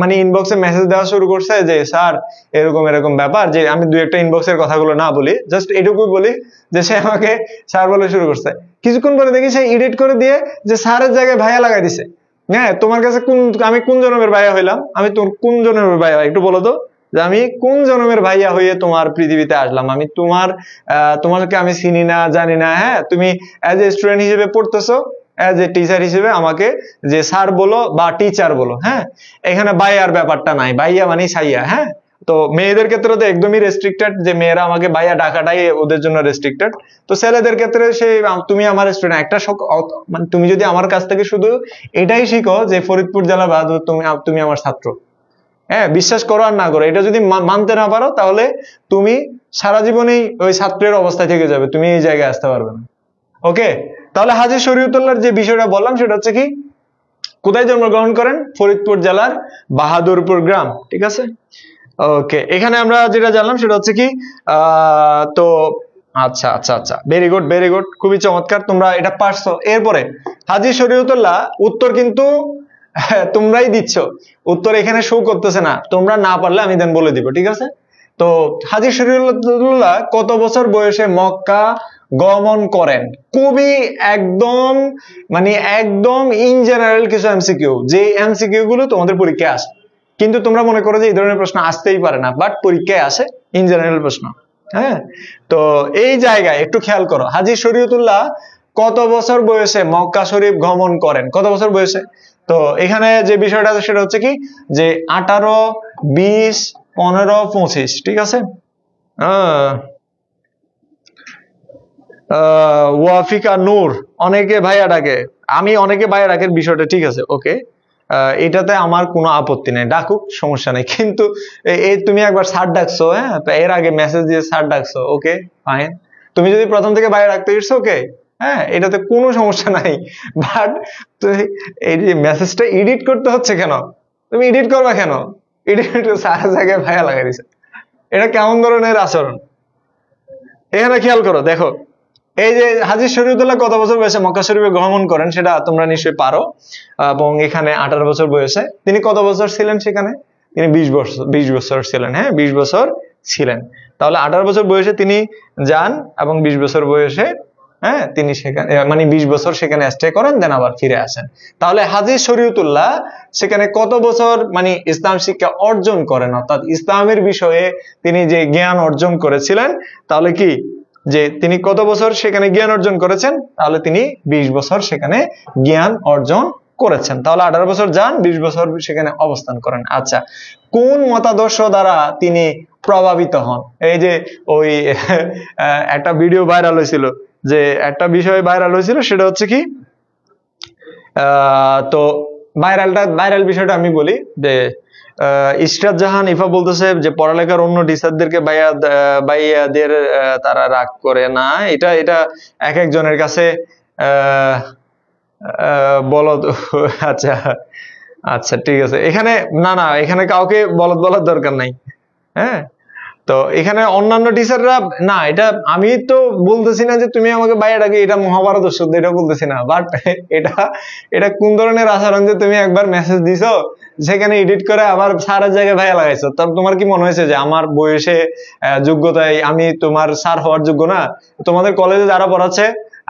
মানে ইনবক্সে মেসেজ দেওয়া শুরু করছে যে স্যার এরকম এরকম ব্যাপার, যে আমি দুই একটা ইনবক্সের কথাগুলো না বলি, জাস্ট এটুকুই বলি, যে সে আমাকে স্যার বলে শুরু করছে। কিছুক্ষণ পরে দেখি সে এডিট করে দিয়ে যে স্যারের জায়গায় ভাইয়া লাগাই দিছে। হ্যাঁ, তোমার কাছে আমি কোন জন্মের ভাইয়া হইলাম? আমি তোর কোন জন্মের ভাইয়া একটু বলো তো। যে আমি কোন জন্মের ভাইয়া হয়ে তোমার পৃথিবীতে আসলাম, আমি তোমাকে আমি চিনি না, জানি না। হ্যাঁ, তুমি অ্যাজ এ স্টুডেন্ট হিসেবে পড়তেছো, অ্যাজ এ টিচার হিসেবে আমাকে যে স্যার বলো বা টিচার বলো। হ্যাঁ, এখানে ভাইয়ার ব্যাপারটা নাই, ভাইয়া মানে সাইয়া। হ্যাঁ, তো মেয়েদের ক্ষেত্রে তো একদমই রেস্ট্রিক্টেড, যে মেয়েরা আমাকে ভাইয়া ডাকাটাই ওদের জন্য রেস্ট্রিক্টেড। তো ছেলেদের ক্ষেত্রে সেই তুমি আমার স্টুডেন্ট, একটা মানে তুমি যদি আমার কাছ থেকে শুধু এটাই শিখো যে ফরিদপুর জেলা বাহাদুর তুমি আমার ছাত্র, হ্যাঁ, বিশ্বাস করো আর না করো, এটা যদি মানতে না পারো তাহলে তুমি সারা জীবনেই ওই ছাত্রের অবস্থায় থেকে যাবে, তুমি এই জায়গায় আসতে পারবে না। ওকে, তাহলে হাজী শরীয়তুল্লাহর যে বিষয়টা বললাম সেটা হচ্ছে কি, কোথায় জন্মগ্রহণ করেন? ফরিদপুর জেলার বাহাদুরপুর গ্রাম। ঠিক আছে, ওকে, এখানে আমরা যেটা জানলাম সেটা হচ্ছে কি, তো আচ্ছা আচ্ছা আচ্ছা, ভেরি গুড ভেরি গুড, খুবই চমৎকার, তোমরা এটা পারছো। এরপরে হাজী শরীয়তুল্লাহ, উত্তর কিন্তু তোমরাই দিচ্ছ, উত্তর এখানে শো করতেছে না, তোমরা না পারলে আমি দেন বলে দিব। ঠিক আছে, তো হাজী শরীয়তুল্লাহ কত বছর বয়সে মক্কা গমন করেন? খুবই একদম মানে একদম ইন জেনারেল কিছু এমসিকিউ, যে এমসিকিউ গুলো তোমাদের পরীক্ষায় আসে, কিন্তু তোমরা মনে করো যে এই ধরনের প্রশ্ন আসতেই পারে না, বাট পরীক্ষায় আসে ইন জেনারেল প্রশ্ন। হ্যাঁ, তো এই জায়গায় একটু খেয়াল করো, হাজী শরীয়তুল্লাহ কত বছর বয়সে মক্কা শরীফ গমন করেন? কত বছর বয়সে? তো এখানে যে বিষয়টা আছে সেটা হচ্ছে কি, যে 18, 20, 15, 25। ঠিক আছে, ওয়াফিকা নূর, অনেকে ভাইয়া ডাকে, আমি অনেকে ভাইয়া ডাকের বিষয়টা ঠিক আছে, ওকে, এটাতে আমার কোনো আপত্তি নেই, ডাকুক, সমস্যা নেই, কিন্তু এই তুমি একবার স্যার ডাকছো, হ্যাঁ, এর আগে মেসেজ দিয়ে স্যার ডাকছো, ওকে ফাইন, তুমি যদি প্রথম থেকে ভাইয়া ডাকতে ইটস ওকে, হ্যাঁ, এটাতে কোনো সমস্যা নাই, বাট এই যে মেসেজটা এডিট করতে হচ্ছে কেন? তুমি এডিট করবা কেন? এডিট স্যার জায়গায় ভাইয়া লাগাই দিছে, এটা কেমন ধরনের আচরণ? এখানে খেয়াল করো, দেখো, এই যে হাজী শরীয়তুল্লাহ কত বছর বয়সে মক্কা শরীফে গমন করেন সেটা তোমরা নিশ্চয়ই পারো, এবং এখানে 18 বছর বয়সে। তিনি কত বছর ছিলেন সেখানে? তিনি 20 বছর ছিলেন। হ্যাঁ, 20 বছর ছিলেন। তাহলে 18 বছর বয়সে তিনি যান এবং 20 বছর বয়সে, হ্যাঁ, তিনি সেখানে মানে 20 বছর সেখানে স্টে করেন, দেন আবার ফিরে আসেন। তাহলে হাজী শরীয়তুল্লাহ সেখানে কত বছর মানে ইসলাম শিক্ষা অর্জন করেন, অর্থাৎ ইসলামের বিষয়ে তিনি যে জ্ঞান অর্জন করেছিলেন, তাহলে কি যে তিনি কত বছর সেখানে জ্ঞান অর্জন করেছেন? তাহলে তিনি 20 বছর সেখানে জ্ঞান অর্জন করেছেন। তাহলে 18 বছর যান, 20 বছর সেখানে অবস্থান করেন। আচ্ছা, কোন মতাদর্শ দ্বারা তিনি প্রভাবিত হন? এই যে ওই একটা ভিডিও ভাইরাল হয়েছিল, যে একটা বিষয় ভাইরাল হয়েছিল, সেটা হচ্ছে কি, তো ভাইরাল বিষয়টা আমি বলি, যে ইশরাত জাহান ইফা বলতেছে যে পড়ালেখার অন্য টিচারদেরকে ভাইয়াদের তারা রাগ করে না, এটা এটা এক একজনের কাছে বলদ। আচ্ছা আচ্ছা, ঠিক আছে, এখানে না না, এখানে কাউকে বলদ বলার দরকার নাই। হ্যাঁ, তো এখানে অন্যান্য টিচাররা না, এটা আমি তো বলতেছি না যে তুমি আমাকে ভাইয়া ডাকে, এটা মহাভারত শুদ্ধ, এটা বলতেছি না, বাট এটা এটা কোন ধরনের আচরণ যে তুমি একবার মেসেজ দিছো, সেখানে এডিট করে আবার স্যারের জায়গায় ভাইয়া লাগাইছো। তবে তোমার কি মনে হয়েছে যে আমার বয়সে যোগ্যতায় আমি তোমার স্যার হওয়ার যোগ্য না? তোমাদের কলেজে যারা পড়াচ্ছে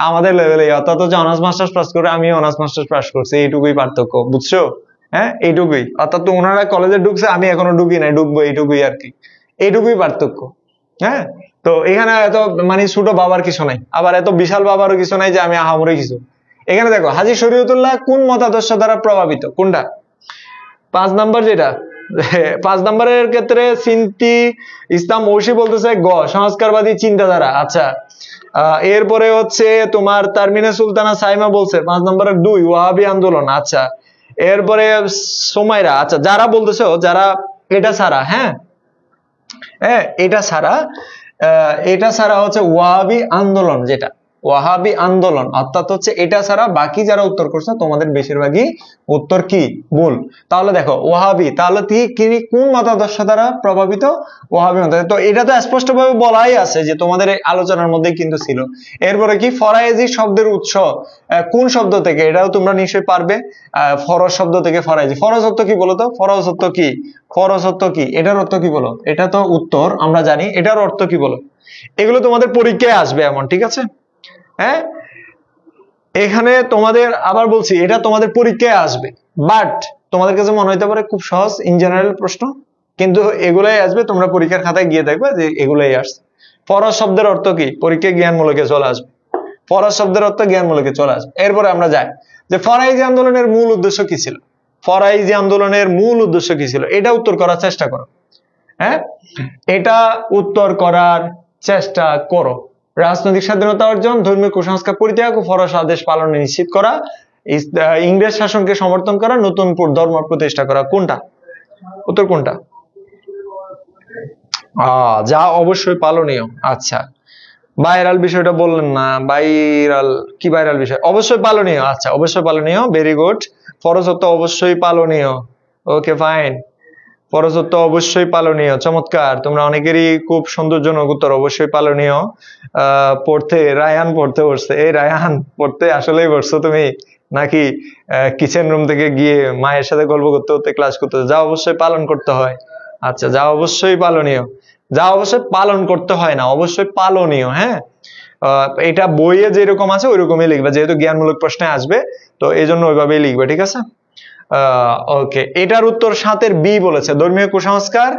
আমাদের লেভেলে, অর্থাৎ হচ্ছে অনার্স মাস্টার্স পাস করে, আমি অনার্স মাস্টার্স পাস করছি, এইটুকুই পার্থক্য, বুঝছো? হ্যাঁ, এইটুকুই, অর্থাৎ তো ওনারা কলেজে ঢুকছে, আমি এখনো ঢুকি নাই, ঢুকবো, এইটুকুই আর কি, এইটুকুই পার্থক্য। হ্যাঁ, তো এখানে এত মানে ছোট বাবার কিছু নাই, আবার এত বিশাল বাবারও কিছু নাই যে আমি আহামরি কিছু। এখানে দেখো, হাজী শরীয়তুল্লাহ কোন মতাদর্শ দ্বারা প্রভাবিত? কোনটা? 5 নাম্বার, যেটা 5 নাম্বারের ক্ষেত্রে সিনতি ইসলাম ঐশী বলতেছে গ, সংস্কারবাদী চিন্তাধারা। আচ্ছা, এরপরে হচ্ছে তোমার তারমিনা সুলতানা সাইমা বলছে 5 নম্বরের 2 ওয়াহাবি আন্দোলন। আচ্ছা, এরপরে সোমাইরা। আচ্ছা, যারা বলতেছো যারা এটা ছাড়া, হ্যাঁ হ্যাঁ, এটা ছাড়া হচ্ছে ওয়াহাবি আন্দোলন, যেটা ওয়াহাবি আন্দোলন, অর্থাৎ হচ্ছে এটা ছাড়া বাকি যারা উত্তর করছে তোমাদের বেশিরভাগই উত্তর কি ভুল। তাহলে দেখো ওয়াহাবি, তাহলে তিনি কোন মতাদর্শ দ্বারা প্রভাবিত? ওয়াহাবি মত। তো এটা তো স্পষ্টভাবে বলাই আছে যে তোমাদের এই আলোচনার মধ্যেই কিন্তু ছিল। এরপরে কি, ফরায়েজি শব্দের উৎস কোন শব্দ থেকে? এটাও তোমরা নিশ্চয়ই পারবে, ফরজ শব্দ থেকে ফরায়েজি। ফরজ অর্থ কি বলো তো? ফরজ অর্থ কি? ফরজ অর্থ কি? এটার অর্থ কি বলো? এটা তো উত্তর আমরা জানি, এটার অর্থ কি বলো? এগুলো তোমাদের পরীক্ষায় আসবে এমন, ঠিক আছে? হ্যাঁ, এখানে তোমাদের আবার বলছি, এটা তোমাদের পরীক্ষায় আসবে, বাট তোমাদের কাছে মনে হইতে পারে খুব সহজ, ইন জেনারেল প্রশ্ন, কিন্তু এগুলাই আসবে, তোমরা পরীক্ষার খাতায় গিয়ে দেখবে যে এগুলাই আসছে। ফরজ শব্দের অর্থ কি? পরীক্ষায় জ্ঞানমূলকে চলে আসবে। ফরজ শব্দের অর্থ জ্ঞানমূলকে চলে আসবে। এরপরে আমরা যাই যে ফরাইজি আন্দোলনের মূল উদ্দেশ্য কি ছিল? ফরাইজি আন্দোলনের মূল উদ্দেশ্য কি ছিল? এটা উত্তর করার চেষ্টা করো। হ্যাঁ, এটা উত্তর করার চেষ্টা করো। রাজনৈতিক স্বাধীনতা অর্জন, ধর্মীয় কুসংস্কার পরিত্যাগ ও ফরজ আদেশ পালন নিশ্চিত করা, ইংরেজ শাসনকে সমর্থন করা, নতুন ধর্ম প্রতিষ্ঠা করা। কোনটা উত্তর? কোনটা? যা অবশ্যই পালনীয়। আচ্ছা, ভাইরাল বিষয়টা বললেন না। ভাইরাল কি? ভাইরাল বিষয় অবশ্যই পালনীয়। আচ্ছা, অবশ্যই পালনীয়, ভেরি গুড। ফরজত্ব অবশ্যই পালনীয়, ওকে ফাইন। ফরজত্ব অবশ্যই পালনীয়, চমৎকার। তোমরা অনেকেরই খুব সৌন্দর্যজনক উত্তর, অবশ্যই পালনীয়। পড়তে রায়ান পড়তে বসছে। এই রায়ান পড়তে আসলেই বসছো তুমি, নাকি কিচেন রুম থেকে গিয়ে মায়ের সাথে গল্প করতে করতে ক্লাস করতে? যা অবশ্যই পালন করতে হয়। আচ্ছা, যা অবশ্যই পালনীয়, যা অবশ্যই পালন করতে হয় না, অবশ্যই পালনীয়। হ্যাঁ, এটা বইয়ে যেরকম আছে ওইরকমই লিখবে, যেহেতু জ্ঞানমূলক প্রশ্নে আসবে তো এই জন্য ওইভাবেই লিখবে, ঠিক আছে? ওকে, এটার উত্তর 7-এর বি বলেছে, ধর্মীয় কুসংস্কার।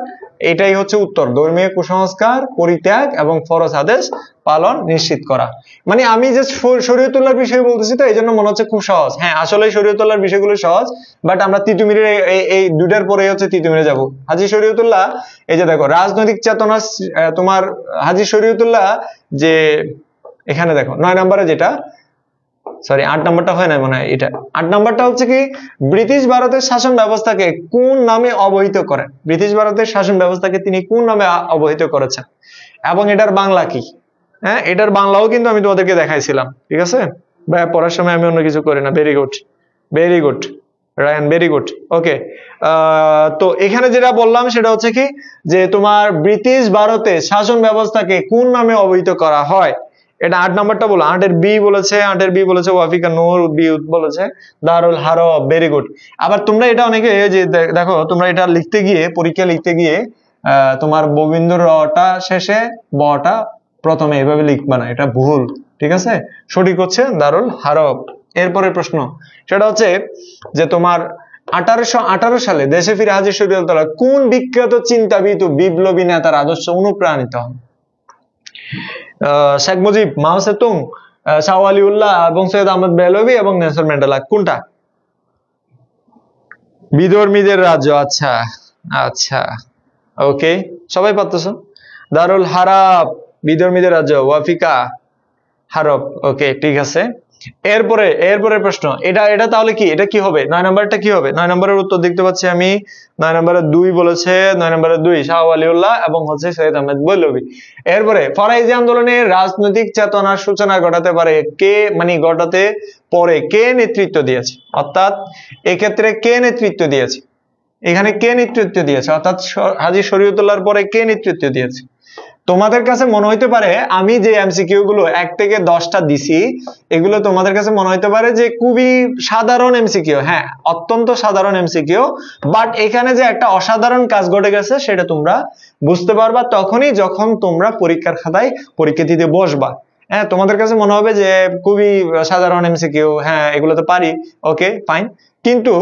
এটাই হচ্ছে উত্তর, ধর্মীয় কুসংস্কার পরিত্যাগ এবং ফরজ আদেশ পালন নিশ্চিত করা। মানে আমি যে শরীয়তুল্লাহর বিষয় বলতেছি তো এই জন্য মনে হচ্ছে খুব সহজ। হ্যাঁ, আসলে শরীয়তুল্লাহর বিষয়গুলো সহজ, বাট আমরা তিতুমিরের এই দুটার পরে হচ্ছে তিতুমিরে যাব। হাজী শরীয়তুল্লাহ, এই যে দেখো রাজনৈতিক চেতনা, তোমার হাজী শরীয়তুল্লাহ যে এখানে দেখো 9 নম্বরে যেটা, সরি 8 নাম্বারটা হয় না মনে হয়, এটা 8 নাম্বারটা হচ্ছে কি, ব্রিটিশ ভারতের শাসন ব্যবস্থাকে কোন নামে অবহিত করেন? ব্রিটিশ ভারতের শাসন ব্যবস্থাকে তিনি কোন নামে অবহিত করেছেন এবং এটার বাংলা কি? হ্যাঁ, এটার বাংলাও কিন্তু আমি তোমাদেরকে দেখাইছিলাম, ঠিক আছে? ভাই পড়ার সময় আমি অন্য কিছু করি না। Very good, very good Rayan, very good. Okay, তো এখানে যেটা বললাম সেটা হচ্ছে কি, যে তোমার ব্রিটিশ ভারতে শাসন ব্যবস্থাকে কোন নামে অবহিত করা হয়? এটা 8 নাম্বারটা বলো। 8-এর বি বলেছে, 8-এর বি বলেছে ওয়াফিকা নূর, বি বলেছে দারুল হারব। Very good. আবার তোমরা এটা অনেকে যে দেখো, তোমরা এটা লিখতে গিয়ে, পরীক্ষা লিখতে গিয়ে তোমার গোবিন্দ রটা শেষে বটা প্রথমে, এভাবে লিখবা না, এটা ভুল, ঠিক আছে? সঠিক হচ্ছে দারুল হারব। এরপরের প্রশ্ন সেটা হচ্ছে যে তোমার 1818 সালে দেশে ফিরে হাজী শরীয়তুল্লাহ কোন বিখ্যাত চিন্তাবিদ ও বিপ্লবী নেতার আদর্শ অনুপ্রাণিত হন? শেখ মুজিব, মাও সেতুং, শাহ ওয়ালিউল্লাহ এবং সৈয়দ আহমদ বেহলভী এবং নেলসন ম্যান্ডেলা। কোনটা? বিধর্মীদের রাজ্য। আচ্ছা আচ্ছা, ওকে, সবাই পারতেছো। দারুল হারাব, বিধর্মীদের রাজ্য, ওয়াফিকা হারব। ওকে, ঠিক আছে। এরপরে প্রশ্ন, এটা তাহলে কি, এটা কি হবে? 9 নম্বরটা কি হবে? 9 নম্বরের উত্তর দেখতে পাচ্ছি আমি, 9 নম্বরে 2 বলেছে, 9 নম্বরে 2 শাহ ওয়ালিউল্লাহ এবং হচ্ছে সৈয়দ আহমেদ বেহলভী। এরপরে ফরাইজি আন্দোলনের রাজনৈতিক চেতনার সূচনা ঘটাতে পারে কে, মানে ঘটাতে পরে কে নেতৃত্ব দিয়েছে? অর্থাৎ এক্ষেত্রে কে নেতৃত্ব দিয়েছে? এখানে কে নেতৃত্ব দিয়েছে? অর্থাৎ হাজী শরীয়তুল্লাহর পরে কে নেতৃত্ব দিয়েছে? তোমাদের কাছে মনে হইতে পারে আমি যে এমসিকিউ গুলো 1 থেকে 10টা দিছি, এগুলো তোমাদের কাছে মনে হইতে পারে যে খুবই সাধারণ এমসিকিউ। হ্যাঁ, অত্যন্ত সাধারণ এমসিকিউ, বাট এখানে যে একটা অসাধারণ কাজ ঘটে গেছে সেটা তোমরা বুঝতে পারবা তখনই যখন তোমরা পরীক্ষার খাতায় পরীক্ষা দিতে বসবা। হ্যাঁ, তোমাদের কাছে মনে হবে যে খুবই সাধারণ এমসিকিউ, হ্যাঁ এগুলো তো পারি, ওকে ফাইন। কিন্তু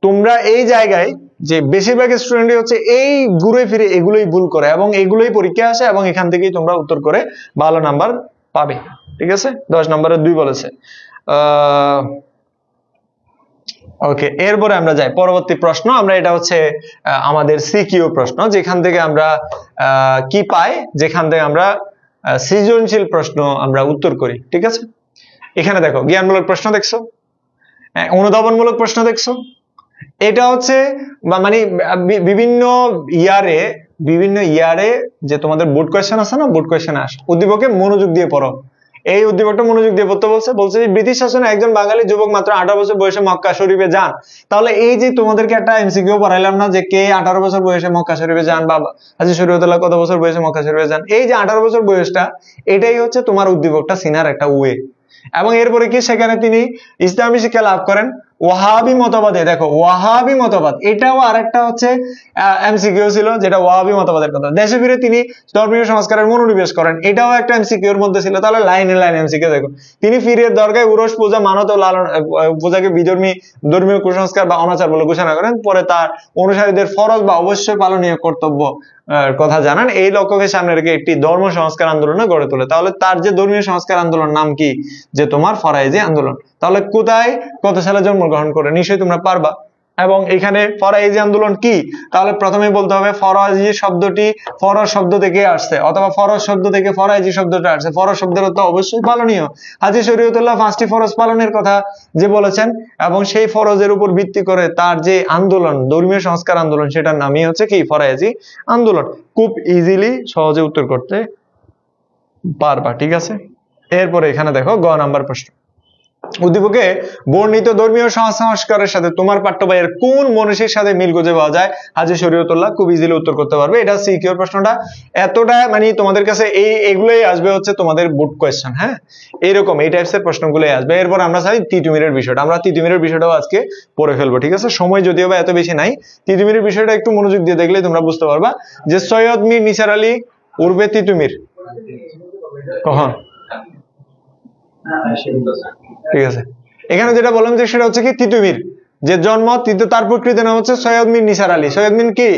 তোমরা এই জায়গায় যে বেশিরভাগ স্টুডেন্টই হচ্ছে এই ঘুরে ফিরে এগুলোই ভুল করে এবং এগুলোই পরীক্ষা আসে এবং এখান থেকেই তোমরা উত্তর করে ভালো নাম্বার পাবে, ঠিক আছে? 10 নম্বরে 2 বলেছে। ওকে, এরপরে আমরা যাই পরবর্তী প্রশ্ন। আমরা এটা হচ্ছে আমাদের সিকিউ প্রশ্ন, যেখান থেকে আমরা কি পাই, যেখান থেকে আমরা সৃজনশীল প্রশ্ন আমরা উত্তর করি, ঠিক আছে? এখানে দেখো জ্ঞানমূলক প্রশ্ন দেখছো, অনুধাবনমূলক প্রশ্ন দেখছো। এটা হচ্ছে মানে বিভিন্ন ইয়ারে যে তোমাদের বোর্ড কোয়েশ্চেন আছে না, বোর্ড কোয়েশ্চেন আসে, উদ্দীপকে মনোযোগ দিয়ে পড়ো। এই উদ্দীপকটা মনোযোগ দিয়ে পড়তে বলছে যে ব্রিটিশ শাসনে একজন বাঙালি যুবক মাত্র 18 বছর বয়সে মক্কা শরীফে যান। তাহলে এই যে তোমাদেরকে একটা এমসিকিউ পড়াইলাম না যে কে 18 বছর বয়সে মক্কা শরীফে যান, বা হাজী শরীয়তুল্লাহ কত বছর বয়সে মক্কা শরীফে যান, এই যে 18 বছর বয়সটা, এটাই হচ্ছে তোমার উদ্দীপকটা চিনার একটা ওয়ে। এবং এরপরে কি, সেখানে তিনি ইসলামী শিক্ষা লাভ করেন, ওয়াহাবি মতবাদে, দেখো ওয়াহাবি মতবাদ, এটাও আরেকটা হচ্ছে এমসিকিউ ছিল, যেটা ওয়াহাবি মতবাদের কথা। দেশে ফিরে তিনি ধর্মীয় সংস্কারের মনোনিবেশ করেন, এটাও একটা এমসিকিউ এর মধ্যে ছিল। তাহলে লাইনে লাইন এমসিকিউ দেখো। তিনি ফিরে দরগায় উরস পূজা, মানত ও লালন পূজাকে ধর্মীয় কুসংস্কার বা অনাচার বলে ঘোষণা করেন। পরে তার অনুসারীদের ফরজ বা অবশ্যই পালনীয় কর্তব্য কথা জানান। এই লক্ষ্যকে সামনে রেখে একটি ধর্ম সংস্কার আন্দোলন গড়ে তোলে। তাহলে তার যে ধর্মীয় সংস্কার আন্দোলন নাম কি? যে তোমার ফরায়েজি আন্দোলন। তাহলে কোথায় কত সালে জন্মগ্রহণ করে? নিশ্চয়ই তোমরা পারবা। এবং এখানে ফরায়েজি আন্দোলন কি? তাহলে প্রথমেই বলতে হবে ফরায়েজি শব্দটি ফরজ শব্দ থেকে আসছে, অথবা ফরজ শব্দ থেকে ফরায়েজি শব্দটা আসছে। ফরজ শব্দের অর্থ অবশ্যই পালনীয়। হাজী শরীয়তুল্লাহ 5টি ফরজ পালনের কথা যে বলেছেন, এবং সেই ফরজের উপর ভিত্তি করে তার যে আন্দোলন, ধর্মীয় সংস্কার আন্দোলন, সেটার নামই হচ্ছে কি? ফরায়েজি আন্দোলন। খুব ইজিলি সহজে উত্তর করতে পারবা, ঠিক আছে? এরপরে এখানে দেখো গ নাম্বার প্রশ্ন। উদ্দীপকে বর্ণিত ধর্মীয় সংস্কারের সাথে তোমার পাঠ্য বইয়ের কোন মনীষীর সাথে মিল খুঁজে পাওয়া যায়? হাজী শরীয়তুল্লাহ। খুব ইজিলি উত্তর করতে পারবে। এটা সিকিউর প্রশ্নটা, এতটা মানে তোমাদের কাছে এগুলোই আসবে হচ্ছে তোমাদের বোর্ড কোয়েশ্চেন। হ্যাঁ, এইরকম এই টাইপস এর প্রশ্নগুলোই আসবে। এরপর আমরা চাই তিতুমিরের বিষয়টা, আমরা তিতুমিরের বিষয়টাও আজকে পড়ে ফেলবো, ঠিক আছে? সময় যদিও বা এত বেশি নাই, তিতুমিরের বিষয়টা একটু মনোযোগ দিয়ে দেখলে তোমরা বুঝতে পারবা যে সৈয়দ মীর নিসার আলী উর্বে তিতুমির কখন, ঠিক আছে? এখানে যেটা বললাম যে সেটা হচ্ছে কি তিতুমির, যে জন্ম তার প্রকৃত নাম হচ্ছে সৈয়দ মীর নিসার আলী। সৈয়দ মীর কি?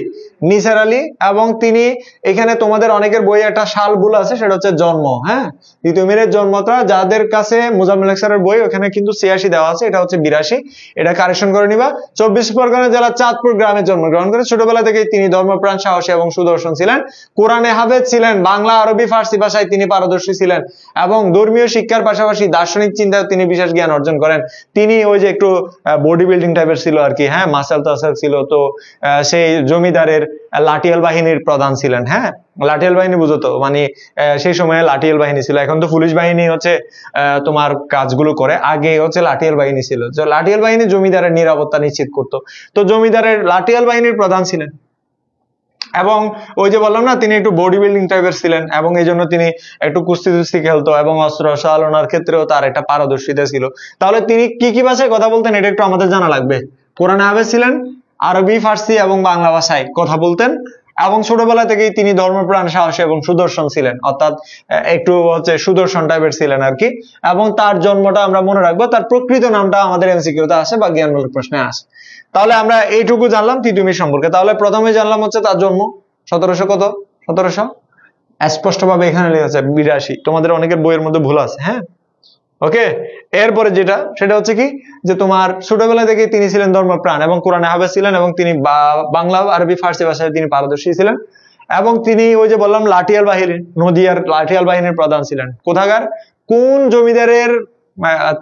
নিসার আলী। এবং তিনি এখানে তোমাদের অনেকের বইয়ে একটা সাল ভুল আছে, সেটা হচ্ছে জন্ম। হ্যাঁ, তিতুমিরের জন্মটা যাদের কাছে মুজাম্মেল স্যারের বই, ওখানে কিন্তু 86 দেওয়া আছে, এটা হচ্ছে 82। এটা কারেকশন করে নিবা। 24 পরগনা জেলার চাঁদপুর গ্রামে জন্মগ্রহণ করে। ছোটবেলা থেকেই তিনি ধর্মপ্রাণ, সাহসী এবং সুদর্শন ছিলেন। কোরআনে হাফেজ ছিলেন। বাংলা, আরবি, ফার্সি ভাষায় তিনি পারদর্শী ছিলেন এবং ধর্মীয় শিক্ষার পাশাপাশি দার্শনিক চিন্তায় তিনি বিশেষ জ্ঞান অর্জন করেন। তিনি ওই যে একটু বডি বিল্ডিং টাইপের ছিল আর কি। হ্যাঁ, মাসাল টাসাল ছিল। তো সেই জমিদারের লাঠিয়াল বাহিনীর প্রধান ছিলেন। হ্যাঁ, লাঠিয়াল বাহিনী বুঝো তো, মানে সেই সময়ে লাঠিয়াল বাহিনী ছিল। এখন তো পুলিশ বাহিনী হচ্ছে তোমার কাজগুলো করে, আগে হচ্ছে লাঠিয়াল বাহিনী ছিল। লাঠিয়াল বাহিনী জমিদারের নিরাপত্তা নিশ্চিত করতো। তো জমিদারের লাঠিয়াল বাহিনীর প্রধান ছিলেন। এবং ওই যে বললাম না, তিনি একটু বডি বিল্ডিং টাইপের ছিলেন, এবং এই জন্য তিনি একটু কুস্তি টুস্তি খেলতো, এবং অস্ত্র চালনার ক্ষেত্রেও তার একটা পারদর্শিতা ছিল। তাহলে তিনি কি কি ভাষায় কথা বলতেন এটা একটু আমাদের জানা লাগবে। কোরআনে হাফেজ ছিলেন, আরবি, ফার্সি এবং বাংলা ভাষায় কথা বলতেন, এবং ছোটবেলা থেকেই তিনি ধর্মপ্রাণ, সাহসী এবং সুদর্শন ছিলেন, অর্থাৎ একটু হচ্ছে সুদর্শন টাইপের ছিলেন আর কি। এবং তার জন্মটা আমরা মনে রাখবো, তার প্রকৃত নামটা আমাদের এমসিকিউতে আসে বা জ্ঞানমূলক প্রশ্নে আসে। তাহলে আমরা এইটুকু জানলাম তিতুমির সম্পর্কে। তাহলে প্রথমে জানলাম হচ্ছে তার জন্ম 1700 কত, 1700 স্পষ্টভাবে এখানে লেখা আছে 82। তোমাদের অনেকের বইয়ের মধ্যে ভুল আছে। হ্যাঁ, ওকে। এরপরে যেটা, সেটা হচ্ছে কি, যে তোমার ছোটবেলা থেকে তিনি ছিলেন ধর্মপ্রাণ এবং কোরআনে হাফেজ ছিলেন, এবং তিনি বাংলা, আরবি, ফার্সি ভাষায় তিনি পারদর্শী ছিলেন। এবং তিনি ওই যে বললাম লাঠিয়াল বাহিনীর, নদিয়ার লাঠিয়াল বাহিনীর প্রধান ছিলেন। কোথাকার, কোন জমিদারের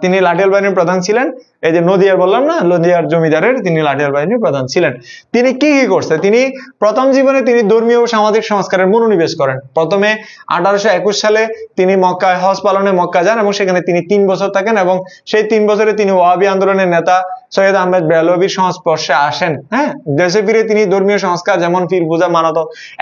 তিনি লাঠিয়াল বাহিনীর প্রধান ছিলেন? এই যে নদিয়ার বললাম না, নদিয়ার জমিদারের তিনি লাঠিয়াল বাহিনীর প্রধান ছিলেন। তিনি কি কি করছে? তিনি প্রথম জীবনে তিনি ধর্মীয় ও সামাজিক সংস্কারের মনোনিবেশ করেন। প্রথমে 1821 সালে তিনি মক্কায় হজ পালনে মক্কা যান, এবং সেখানে তিনি 3 বছর থাকেন, এবং সেই 3 বছরে তিনি ওয়াহাবি আন্দোলনের নেতা সৈয়দ আহমেদ বেরলভীর সংস্পর্শে আসেন। হ্যাঁ, দেশে ফিরে তিনি ধর্মীয় সংস্কার যেমন পীর পূজা, মানত,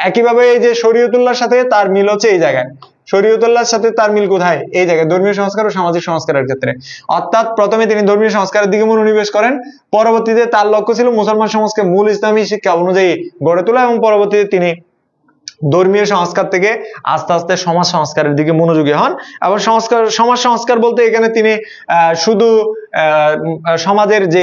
একইভাবে এই যে শরীয়তুল্লাহর সাথে তার মিল হচ্ছে এই জায়গায়। শরীয়তুল্লাহর সাথে তার মিল কোথায়? এই জায়গায়, ধর্মীয় সংস্কার ও সামাজিক সংস্কারের ক্ষেত্রে। অর্থাৎ প্রথমে তিনি ধর্মীয় সংস্কারের দিকে মনোনিবেশ করেন, পরবর্তীতে তার লক্ষ্য ছিল মুসলমান সমাজকে মূল ইসলামী শিক্ষা অনুযায়ী গড়ে তোলা, এবং পরবর্তীতে তিনি ধর্মীয় সংস্কার থেকে আস্তে আস্তে সমাজ সংস্কারের দিকে মনোযোগী হন। এবং সমাজ সংস্কার বলতে এখানে তিনি শুধু সমাজের যে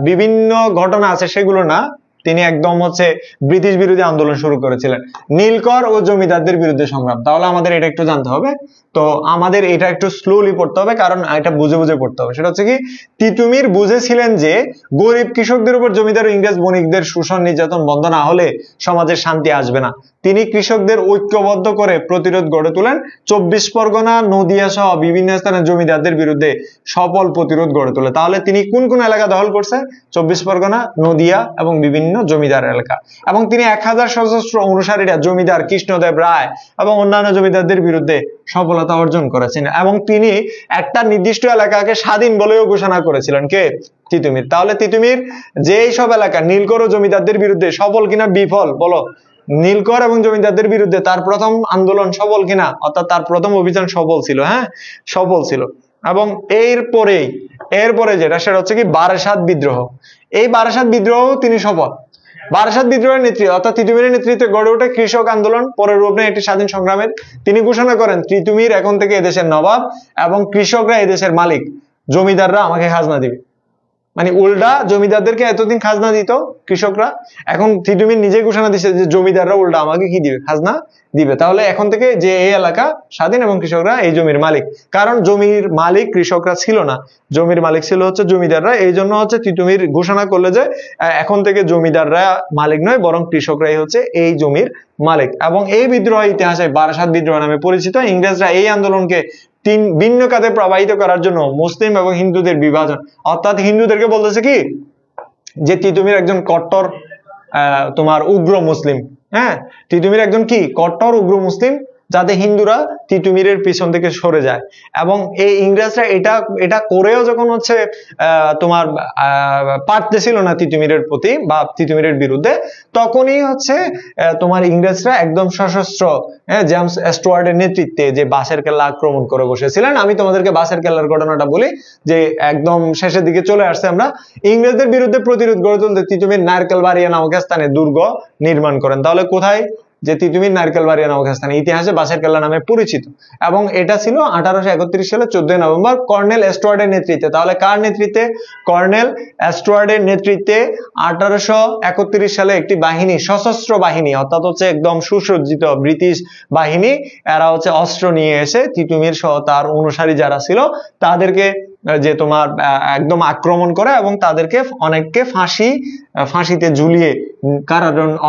বিভিন্ন ঘটনা আছে সেগুলো না, তিনি একদম হচ্ছে ব্রিটিশ বিরোধী আন্দোলন শুরু করেছিলেন, নীলকর ও জমিদারদের বিরুদ্ধে সংগ্রাম। তাহলে আমাদের এটা একটু জানতে হবে। তো আমাদের এটা একটু স্লোলি পড়তে হবে, কারণ এটা বুঝে বুঝে পড়তে হবে। সেটা হচ্ছে কি, তিতুমির বুঝেছিলেন যে গরিব কৃষকদের উপর জমিদার ও ইংরেজ বণিকদের শোষণ নির্যাতন বন্ধ না হলে সমাজে শান্তি আসবে না। তিনি কৃষকদের ঐক্যবদ্ধ করে প্রতিরোধ গড়ে তোলেন। 24 পরগনা, নদিয়া সহ বিভিন্ন স্থানে জমিদারদের বিরুদ্ধে সফল প্রতিরোধ গড়ে তোলে। তাহলে তিনি কোন কোন এলাকা দখল করছে? 24 পরগনা, নদিয়া এবং বিভিন্ন জমিদার এলাকা। এবং তিনি 1000 সশস্ত্র অনুসারীরা জমিদার কৃষ্ণদেব রায় এবং অন্যান্য জমিদারদের বিরুদ্ধে সফলতা অর্জন করেছেন, এবং তিনি একটা নির্দিষ্ট এলাকাকে স্বাধীন বলেও ঘোষণা করেছিলেন। কে? তিতুমির। তাহলে তিতুমির যেই সব এলাকা নীলকর ও জমিদারদের বিরুদ্ধে সফল কিনা বিফল বলো? নীলকর এবং জমিদারদের বিরুদ্ধে তার প্রথম আন্দোলন সফল কিনা, অর্থাৎ তার প্রথম অভিযান সফল ছিল। হ্যাঁ, সফল ছিল। এবং এরপরে যেটা সেটা হচ্ছে কি বারাসাত বিদ্রোহ। এই বারাসাত বিদ্রোহ তিনি সফল। বারাসাত বিদ্রোহের নেতৃত্বে অর্থাৎ তিতুমিরের নেতৃত্বে গড়ে ওঠে কৃষক আন্দোলন, পরে রূপ নেয় একটি স্বাধীন সংগ্রামের। তিনি ঘোষণা করেন তিতুমির এখন থেকে এদেশের নবাব এবং কৃষকরা এদেশের মালিক, জমিদাররা আমাকে খাজনা দিবে। মানে উল্টা জমিদারদেরকে এতদিন খাজনা দিত কৃষকরা, এখন তিতুমির নিজে ঘোষণা দিচ্ছে যে জমিদাররা উল্টা আমাকে কি দিবে, খাজনা দিবে। তাহলে এখন থেকে যে এই এলাকা স্বাধীন এবং কৃষকরা এই জমির মালিক। কারণ জমির মালিক কৃষকরা ছিল না, জমির মালিক ছিল হচ্ছে জমিদাররা। এই জন্য হচ্ছে তিতুমির ঘোষণা করলে যে এখন থেকে জমিদাররা মালিক নয় বরং কৃষকরাই হচ্ছে এই জমির মালিক। এবং এই বিদ্রোহ ইতিহাসে বারাসাত বিদ্রোহ নামে পরিচিত। ইংরেজরা এই আন্দোলনকে তিন ভিন্ন খাতে প্রবাহিত করার জন্য মুসলিম এবং হিন্দুদের বিভাজন, অর্থাৎ হিন্দুদেরকে বলতেছে কি যে তিতুমির একজন কট্টর তোমার উগ্র মুসলিম। হ্যাঁ, তিতুমির একজন কি কট্টর উগ্র মুসলিম, যাতে হিন্দুরা তিতুমিরের পিছন থেকে সরে যায়। এবং এই ইংরেজরা এটা করেও যখন হচ্ছে তোমার পারতেছিল না তিতুমিরের প্রতি বা তিতুমিরের বিরুদ্ধে, তখনই হচ্ছে তোমার ইংরেজরা একদম সশস্ত্র জেমস স্টুয়ার্টের নেতৃত্বে যে বাঁশের কেল্লা আক্রমণ করে বসেছিলেন। আমি তোমাদেরকে বাঁশের কেল্লার ঘটনাটা বলি যে একদম শেষের দিকে চলে আসছে আমরা। ইংরেজদের বিরুদ্ধে প্রতিরোধ গড়ে তুলতে তিতুমির নারকেলবাড়িয়া নামক স্থানে দুর্গ নির্মাণ করেন। তাহলে কোথায়, যে তিতুমির নারকেলবাড়িয়া নামক স্থানে, ইতিহাসে বাঁশের কেল্লা নামে পরিচিত। এবং এটা ছিল 1831 সালে 14 নভেম্বর কর্নেল স্টুয়ার্টের নেতৃত্বে। তাহলে কার নেতৃত্বে? কর্নেল স্টুয়ার্টের নেতৃত্বে 1831 সালে একটি বাহিনী, সশস্ত্র বাহিনী, অর্থাৎ হচ্ছে একদম সুসজ্জিত ব্রিটিশ বাহিনী, এরা হচ্ছে অস্ত্র নিয়ে এসে তিতুমির সহ তার অনুসারী যারা ছিল তাদেরকে যে তোমার একদম আক্রমণ করে এবং তাদেরকে অনেককে ফাঁসিতে ঝুলিয়ে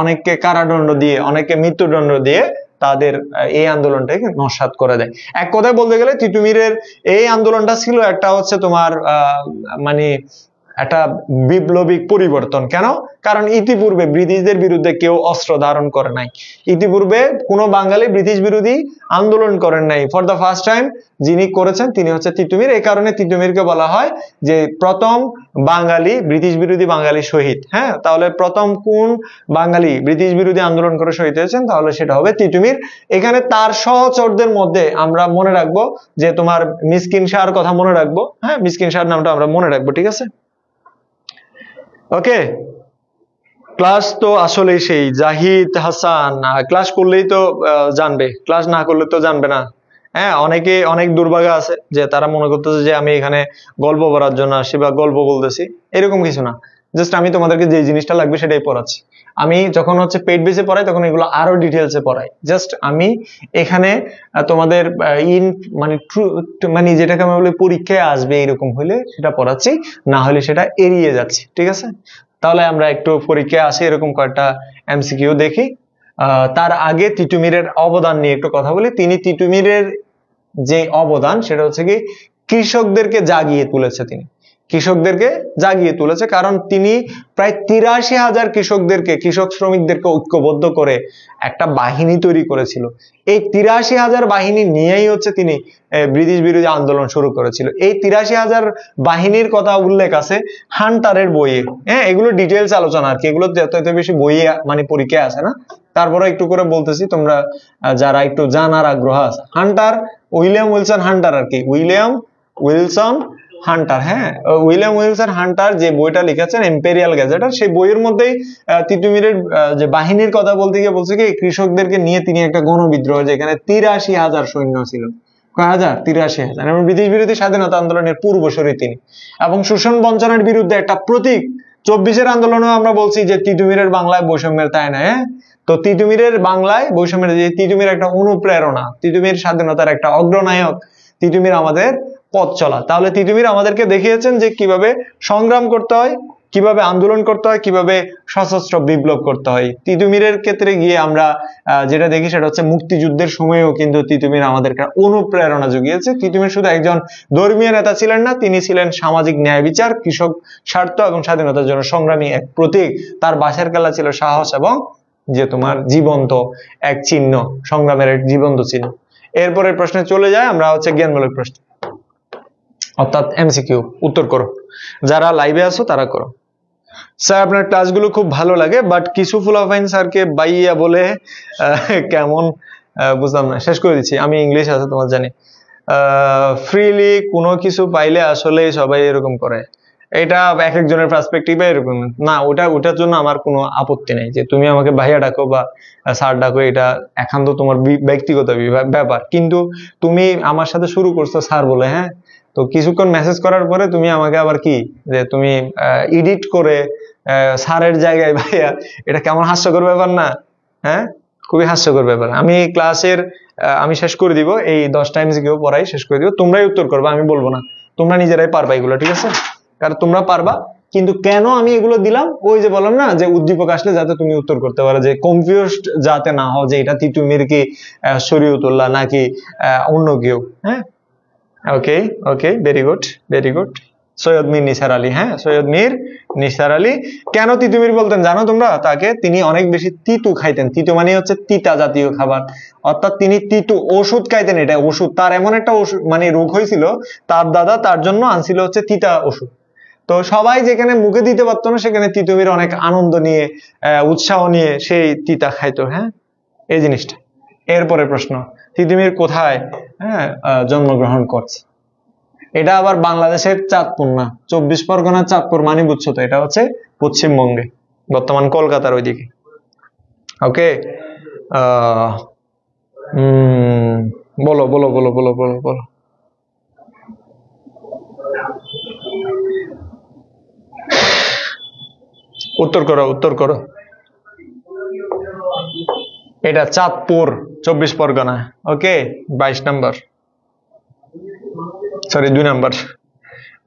অনেককে কারাদণ্ড দিয়ে, অনেককে মৃত্যুদণ্ড দিয়ে তাদের এই আন্দোলনটাকে নস্যাৎ করে দেয়। এক কথায় বলতে গেলে তিতুমিরের এই আন্দোলনটা ছিল একটা হচ্ছে তোমার মানে একটা বিপ্লবিক পরিবর্তন। কেন? কারণ ইতিপূর্বে ব্রিটিশদের বিরুদ্ধে কেউ অস্ত্র ধারণ করে নাই, ইতিপূর্বে কোনো বাঙালি ব্রিটিশ বিরোধী আন্দোলন করেন নাই। ফর দ্য ফার্স্ট টাইম যিনি করেছেন তিনি হচ্ছে তিতুমির। এই কারণে তিতুমিরকে বলা হয় যে প্রথম বাঙালি ব্রিটিশ বিরোধী বাঙালি শহীদ। হ্যাঁ, তাহলে প্রথম কোন বাঙালি ব্রিটিশ বিরোধী আন্দোলন করে শহীদ হয়েছেন? তাহলে সেটা হবে তিতুমির। এখানে তার সহচরদের মধ্যে আমরা মনে রাখবো যে তোমার মিসকিন শাহর কথা মনে রাখবো। হ্যাঁ, মিসকিন শাহর নামটা আমরা মনে রাখবো, ঠিক আছে? ওকে, ক্লাস তো আসলে সেই জাহিদ হাসান ক্লাস করলেই তো জানবে, ক্লাস না করলে তো জানবে না। হ্যাঁ, অনেক দুর্ভাগা আছে যে তারা মনে করতেছে যে আমি এখানে গল্প পড়ার জন্য আসি বা গল্প বলতেছি, এরকম কিছু না। জাস্ট আমি তোমাদেরকে যে জিনিসটা লাগবে সেটাই পড়াচ্ছি। আমি যখন হচ্ছে পেইড বেসে পড়াই তখন এগুলো আরো ডিটেলসে পড়াই। জাস্ট আমি এখানে তোমাদের মানে যেটাকে আমি বলি পরীক্ষায় আসবে এরকম হলে সেটা পড়াচ্ছি, না হলে সেটা এড়িয়ে যাচ্ছি, ঠিক আছে? তাহলে আমরা একটু পরীক্ষায় আসি এরকম কয়েকটা এমসিকিউ দেখি। তার আগে তিতুমিরের অবদান নিয়ে একটু কথা বলি। তিনি তিতুমিরের যে অবদান সেটা হচ্ছে কি কৃষকদেরকে জাগিয়ে তুলেছে। তিনি কৃষকদেরকে জাগিয়ে তুলেছে কারণ তিনি প্রায় 83,000 কৃষক শ্রমিকদেরকে ঐক্যবদ্ধ করে একটা বাহিনী তৈরি করেছিল। এই 83,000 বাহিনী নিয়েই হচ্ছে তিনি ব্রিটিশ বিরোধী আন্দোলন শুরু করেছিল। এই 83,000 বাহিনীর কথা উল্লেখ আছে হান্টারের বইয়ে। হ্যাঁ, এগুলো ডিটেলস আলোচনা আর কি, এগুলো যত বেশি বইয়ে মানে পরীক্ষায় আসে না, তারপরে একটু করে বলতেছি, তোমরা যারা একটু জানার আগ্রহ আছে। উইলিয়াম উইলসন হান্টার আর কি, উইলিয়াম উইলসন হান্টার। হ্যাঁ, উইলিয়াম উইলসন হান্টার যে বইটা লিখেছেন এম্পেরিয়াল গ্যাজেটার, সেই বইয়ের মধ্যেই তিতুমিরের যে বাহিনীর কথা বলতে গিয়ে বলছে কি কৃষকদেরকে নিয়ে তিনি একটা গণবিদ্রোহ, যেখানে 83,000 সৈন্য ছিল। কয় হাজার? 83,000। এবং ব্রিটিশ বিরোধী স্বাধীনতা আন্দোলনের পূর্বসূরি তিনি, এবং শোষণ বঞ্চনার বিরুদ্ধে একটা প্রতীক। 24-এর আন্দোলনেও আমরা বলছি যে তিতুমিরের বাংলায় বৈষম্যের তাই না। হ্যাঁ, তো তিতুমিরের বাংলায় বৈষম্যের, যে তিতুমির একটা অনুপ্রেরণা, তিতুমির স্বাধীনতার একটা অগ্রনায়ক, তিতুমির আমাদের পথ চলা। তাহলে তিতুমির আমাদেরকে দেখিয়েছেন যে কিভাবে সংগ্রাম করতে হয়, কিভাবে আন্দোলন করতে হয়, কিভাবে সশস্ত্র বিপ্লব করতে হয়। তিতুমিরের ক্ষেত্রে গিয়ে আমরা যেটা দেখি সেটা হচ্ছে মুক্তিযুদ্ধের সময়েও কিন্তু তিতুমির আমাদেরকে অনুপ্রেরণা জুগিয়েছে। তিতুমির শুধু একজন ধর্মীয় নেতা ছিলেন না, তিনি ছিলেন সামাজিক ন্যায় বিচার, কৃষক স্বার্থ এবং স্বাধীনতার জন্য সংগ্রামী এক প্রতীক। তার বাঁশের কেল্লা ছিল সাহস এবং যে তোমার জীবন্ত এক চিহ্ন, সংগ্রামের এক জীবন্ত চিহ্ন। এরপরের প্রশ্নে চলে যায় আমরা হচ্ছে জ্ঞানমূলক প্রশ্ন, অর্থাৎ এমসিকিউ। উত্তর করো, যারা লাইভে আছো তারা করো। স্যার আপনার ক্লাসগুলো খুব ভালো লাগে, বাট কিছু ফুলাফাইন স্যারকে বাইয়া বলে কেমন বুঝলাম না। শেষ করে দিচ্ছি, আমি ইংলিশ আছে তোমার জানি। ফ্রিলি কোনো কিছু পাইলে আসলে সবাই এরকম করে, এটা এক একজনের পার্সপেক্টিভে এরকম না। ওটার জন্য আমার কোনো আপত্তি নেই যে তুমি আমাকে ভাইয়া ডাকো বা স্যার ডাকো, এটা একান্ত তোমার ব্যক্তিগত ব্যাপার। কিন্তু তুমি আমার সাথে শুরু করছো স্যার বলে, হ্যাঁ, তো কিছুক্ষণ মেসেজ করার পরে তুমি আমাকে আবার কি যে তুমি এডিট করে স্যারের জায়গায় ভাইয়া, এটা কেমন হাস্যকর ব্যাপার না? হ্যাঁ, খুবই হাস্যকর ব্যাপার। আমি ক্লাসের আমি শেষ করে দিব, এই 10টা এমসিকিউ পড়াই শেষ করে দিব, তোমরাই উত্তর করবা, আমি বলবো না, তোমরা নিজেরাই পারবা এগুলো, ঠিক আছে? কারণ তোমরা পারবা। কিন্তু কেন আমি এগুলো দিলাম, ওই যে বললাম না যে উদ্দীপক আসলে যাতে তুমি উত্তর করতে পারো, যে কনফিউজড যাতে না হও যে এটা তিতুমির কি শরীয়তুল্লাহ নাকি অন্য কেউ। হ্যাঁ, okay okay, very good very good. Syed Mir Nisar Ali, হ্যাঁ, সৈয়দ মীর নিসার আলী। কেন তিতুমির বলতেন জানো তোমরা তাকে? তিনি অনেক বেশি তিতু খাইতেন। তিতু মানে হচ্ছে তিতা জাতীয় খাবার, অর্থাৎ তিনি তিতু ওষুধ খাইতেন। এটা ওষুধ, তার এমন একটা ওষুধ মানে রোগ হয়েছিল, তার দাদা তার জন্য আনছিল হচ্ছে তিতা ওষুধ। তো সবাই যেখানে মুখে দিতে পারতো না, সেখানে তিতুমির অনেক আনন্দ নিয়ে উৎসাহ নিয়ে সেই তিতা খাইতো। হ্যাঁ, এই জিনিসটা। এরপরে প্রশ্ন, তিতুমির কোথায় জন্মগ্রহণ করছে? এটা আবার বাংলাদেশের চাঁদপুর না, 24 পরগনার চাঁদপুর মানে বুঝছো তো, এটা হচ্ছে পশ্চিমবঙ্গে, বর্তমান কলকাতার ওইদিকে। ওকে, বলো বলো বলো বলো বলো বলো। উত্তর করো উত্তর করো। এটা চাঁদপুর, 24 পরগনা। ওকে, 22 নম্বর, সরি 2 নম্বর,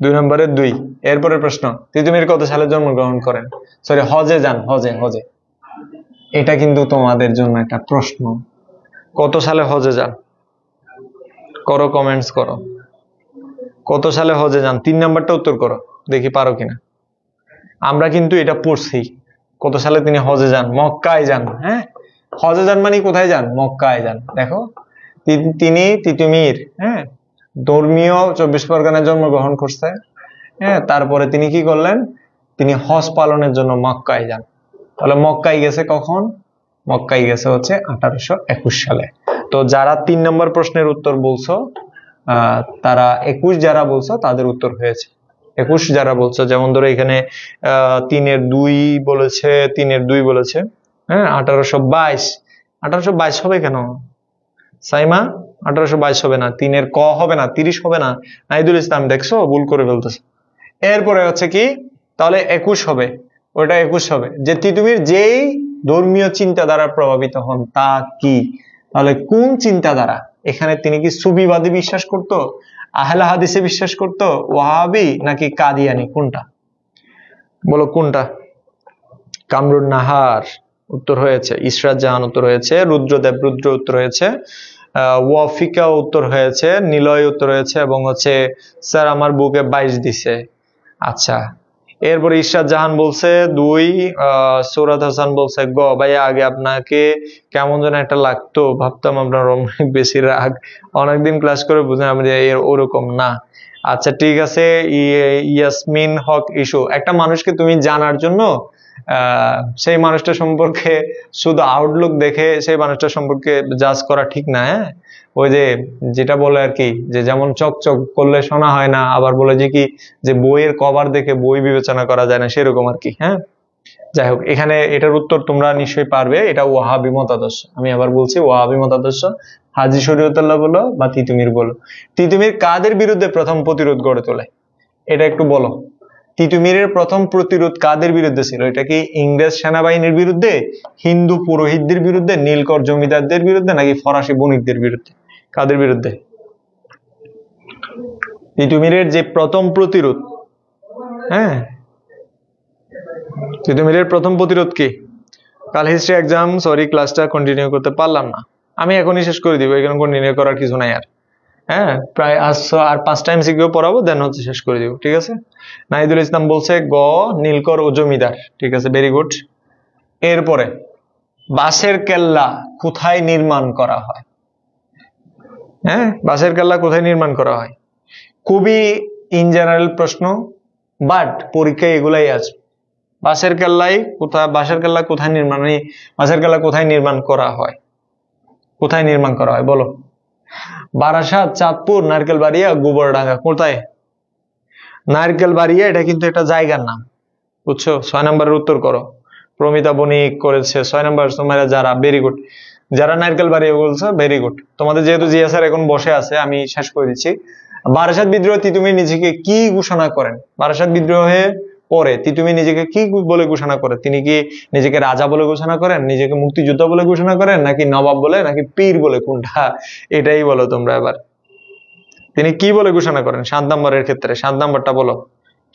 2 নম্বরের 2। এরপরের প্রশ্ন, তিতুমির কত সালে জন্মগ্রহণ করেন? সরি, হজে যান, হজে হজে। এটা কিন্তু তোমাদের জন্য একটা প্রশ্ন, কত সালে হজে যান? করো, কমেন্টস করো, কত সালে হজে যান? 3 নাম্বারটা উত্তর করো, দেখি পারো কিনা। আমরা কিন্তু এটা পড়ছি, কত সালে তিনি হজে যান? মক্কায় যান। হ্যাঁ, হজে যান মানে কোথায় যান? মক্কায় যান। দেখো, তিনি তিতুমির, হ্যাঁ, ধর্মীয় 24 পরগনায় জন্মগ্রহণ করছে। হ্যাঁ, তারপরে তিনি কি করলেন? তিনি হজ পালনের জন্য মক্কায় যান। তাহলে মক্কায় গেছে কখন? মক্কায় গেছে হচ্ছে 1821 সালে। তো যারা 3 নম্বর প্রশ্নের উত্তর বলছো, তারা 21 যারা বলছো তাদের উত্তর হয়েছে 21 যারা বলছো। যেমন ধরো এখানে 3-এর 2 বলেছে, 3-এর 2 বলেছে। হ্যাঁ, 1822 হবে কেন সাইমা? 1822 হবে না, 3-এর ক হবে না, 30 হবে না। নাহিদুল ইসলাম, দেখছো ভুল করে ফেলতেছে। এরপরে হচ্ছে কি, তাহলে 21 হবে, ওটা 21 হবে। যে তিতুমির যেই ধর্মীয় চিন্তাধারা প্রভাবিত হন তা কি? তাহলে কোন চিন্তাধারা? এখানে তিনি কি সুফিবাদী বিশ্বাস করতো, আহলে হাদিসে বিশ্বাস করতো, ওয়াহাবি নাকি কাদিয়ানি? কোনটা বলো, কোনটা? কামরুন নাহার উত্তর হয়েছে, ইসরাত জাহান উত্তর হয়েছে, রুদ্রদেব রুদ্র উত্তর হয়েছে, ওয়াফিকা উত্তর হয়েছে, নিলয় উত্তর হয়েছে, এবং হচ্ছে স্যার আমার বুকে 22 দিছে। আচ্ছা, এরপরে ইসরাত জাহান বলছে 2, সৌরাত হাসান বলছে গ। ভাই আগে আপনাকে কেমন যেন একটা লাগতো, ভাবতাম আপনার অনেক বেশি রাগ, অনেকদিন ক্লাস করে বুঝলাম আমি ওরকম না। আচ্ছা ঠিক আছে, ইয়াসমিন হক ইস্যু, একটা মানুষকে তুমি জানার জন্য সেই মানুষটা সম্পর্কে শুধু আউটলুক দেখে সেই মানুষটা সম্পর্কে জাজ করা ঠিক না। হ্যাঁ, ওই যে যেটা বলে আর কি, যে যেমন চকচক করলে শোনা হয় না, আবার বলে যে কি যে বইয়ের কভার দেখে বই বিবেচনা করা যায় না, সেরকম আর কি। হ্যাঁ, যাই হোক, এখানে এটার উত্তর তোমরা নিশ্চয়ই পারবে, এটা ওয়াহাবি মতাদর্শ। আমি আবার বলছি, ওয়াহাবি মতাদর্শ। হাজী শরীয়তুল্লাহ বলো বা তিতুমির বলো, তিতুমির কাদের বিরুদ্ধে প্রথম প্রতিরোধ গড়ে তোলে? এটা একটু বলো। তিতুমিরের প্রথম প্রতিরোধ কাদের বিরুদ্ধে ছিল? এটা কি ইংরেজ সেনাবাহিনীর বিরুদ্ধে, হিন্দু পুরোহিতদের বিরুদ্ধে, নীলকর জমিদারদের বিরুদ্ধে, নাকি ফরাসি বণিকদের বিরুদ্ধে? কাদের বিরুদ্ধে? তিতুমিরের যে প্রথম প্রতিরোধ, হ্যাঁ, তিতুমিরের প্রথম প্রতিরোধ কি? কাল হিস্ট্রি এক্সাম, সরি ক্লাসটা কন্টিনিউ করতে পারলাম না, আমি এখনই শেষ করে দিব, এখানে কন্টিনিউ করার কিছু নাই আর। হ্যাঁ, প্রায় আর 5টা এমসিকিউ পড়াবো, দেন হচ্ছে শেষ করে দিব, ঠিক আছে? নাহিদুল ইসলাম বলছে গ, নীলকর ও জমিদার। ঠিক আছে, ভেরি গুড। এরপরে বাঁশের কেল্লা কোথায় নির্মাণ করা হয়? হ্যাঁ, বাঁশের কেল্লা কোথায় নির্মাণ করা হয়? খুবই ইন জেনারেল প্রশ্ন, বাট পরীক্ষায় এগুলাই আছে। বাঁশের কেল্লায় কোথায়, বাঁশের কেল্লা কোথায় নির্মাণ, বাঁশের কেল্লা কোথায় নির্মাণ করা হয়? কোথায় নির্মাণ করা হয় বলো? বারাসাত, চাঁদপুর, নারকেলবাড়িয়া, গোবরডাঙ্গা। কোথায়? নারকেলবাড়িয়া এটা কিন্তু একটা জায়গার নাম, বুঝছো? 6 নম্বরের উত্তর করো। প্রমিতা বণিক করেছে 6 নম্বর। তোমরা যারা, ভেরি গুড। যারা নারকেলবাড়িয়া বলছো ভেরি গুড। তোমাদের যেহেতু জিয়া স্যার এখন বসে আছে, আমি শেষ করে দিচ্ছি। বারাসাত বিদ্রোহে তিতুমির নিজেকে কি ঘোষণা করেন? বারাসাত বিদ্রোহে পরে তিতুমির নিজেকে কি বলে ঘোষণা করে? তিনি কি নিজেকে রাজা বলে ঘোষণা করেন, নিজেকে মুক্তিযোদ্ধা বলে ঘোষণা করেন, নাকি নবাব বলে, নাকি পীর বলে? কোনটা? এটাই বলো তোমরা এবার। তিনি কি বলে ঘোষণা করেন 7 নম্বরের ক্ষেত্রে? 7 নম্বরটা বলো।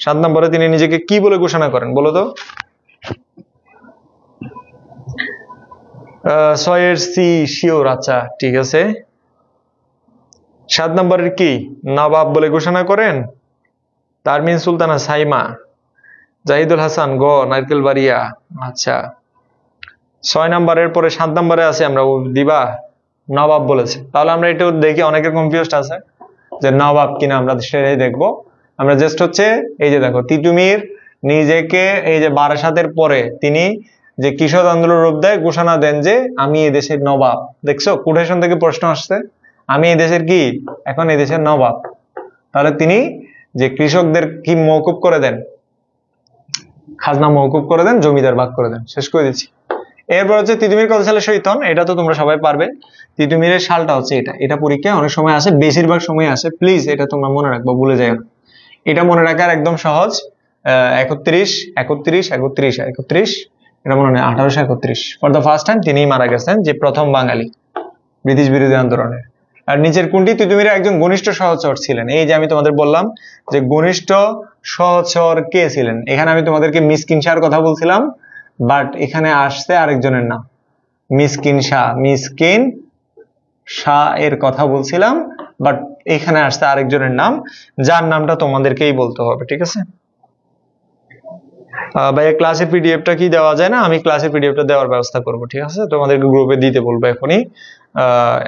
7 নম্বরে তিনি নিজেকে কি বলে ঘোষণা করেন বলো তো? 6 এর সি, শিওর। আচ্ছা ঠিক আছে। 7 নম্বরের কি নবাব বলে ঘোষণা করেন? তারমিন সুলতানা সাইমা, জাহিদুল হাসান গ, নারকেলবাড়িয়া। আচ্ছা 6 নম্বরের পরে 7 নম্বরে আছে আমরা দিবা নবাব বলেছে। তাহলে আমরা একটু দেখি, অনেকে কনফিউজড আছে যে নবাব কিনা, আমরা সেটাই দেখবো। আমরা জাস্ট হচ্ছে এই যে দেখো, তিতুমির নিজেকে এই যে বারাসাতের পরে তিনি যে কৃষক আন্দোলন রূপ দেয়, ঘোষণা দেন যে আমি এই দেশের নবাব। দেখছো কোটেশন থেকে প্রশ্ন আসছে, আমি এই দেশের কি, এখন এই দেশের নবাব। তাহলে তিনি যে কৃষকদের কি মওকুফ করে দেন, খাজনা মওকুফ করে দেন, জমিদার ভাগ করে দেন। শেষ করে দিচ্ছি। এরপর হচ্ছে তিতুমির কত সালে শহীদ হন? এটা তো তোমরা সবাই পারবে। তিতুমিরের সালটা হচ্ছে এটা, এটা পরীক্ষায় অনেক সময় আসে, বেশিরভাগ সময় আসে। প্লিজ এটা তোমরা মনে রাখবো, ভুলে যাও না। এটা মনে রাখার একদম সহজ। 31 31 31 31, এটা মনে নেই, 1831 ফর দ্য ফার্স্ট টাইম তিনি মারা গেছেন, যে প্রথম বাঙালি ব্রিটিশ বিরোধী আন্দোলনের। আর নিচের কোনটি তিতুমিরের একজন ঘনিষ্ঠ সহচর ছিলেন? এই যে আমি তোমাদের বললাম যে ঘনিষ্ঠ সহচর কে ছিলেন। এখানে আমি তোমাদেরকে মিসকিন শাহর কথা বলছিলাম, বাট এখানে আসছে আরেকজনের নাম, মিসকিন শাহ। মিসকিন শাহ এর কথা বলছিলাম, বাট এখানে আসছে আরেকজনের নাম, যার নামটা তোমাদেরকেই বলতে হবে। ঠিক আছে ভাইয়া, ক্লাসের পিডিএফটা কি দেওয়া যায় না? আমি ক্লাসের পিডিএফটা দেওয়ার ব্যবস্থা করব। ঠিক আছে, তোমাদেরকে গ্রুপে দিতে বলবো,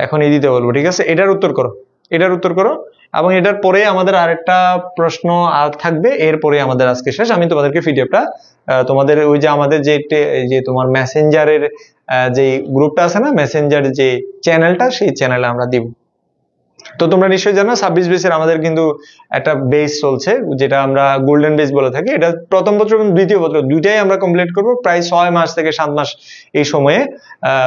এখনই দিতে বলবো। ঠিক আছে, এটার উত্তর করো, এটার উত্তর করো। এবং এটার পরে আমাদের আরেকটা প্রশ্ন আর থাকবে, এরপরে আমাদের আজকে শেষ। আমি তোমাদেরকে পিডিএফটা তোমাদের ওই যে আমাদের যে তোমার মেসেঞ্জারের যে গ্রুপটা আছে না, মেসেঞ্জার যে চ্যানেলটা, সেই চ্যানেলে আমরা দিব। তো তোমরা নিশ্চয়ই জানো 26 বেসের আমাদের কিন্তু একটা বেস চলছে, যেটা আমরা গোল্ডেন বেস বলে থাকি। এটা প্রথম বছর এবং দ্বিতীয় বছর দুইটাই আমরা কমপ্লিট করব প্রায় 6 মাস থেকে 7 মাস এই সময়ে।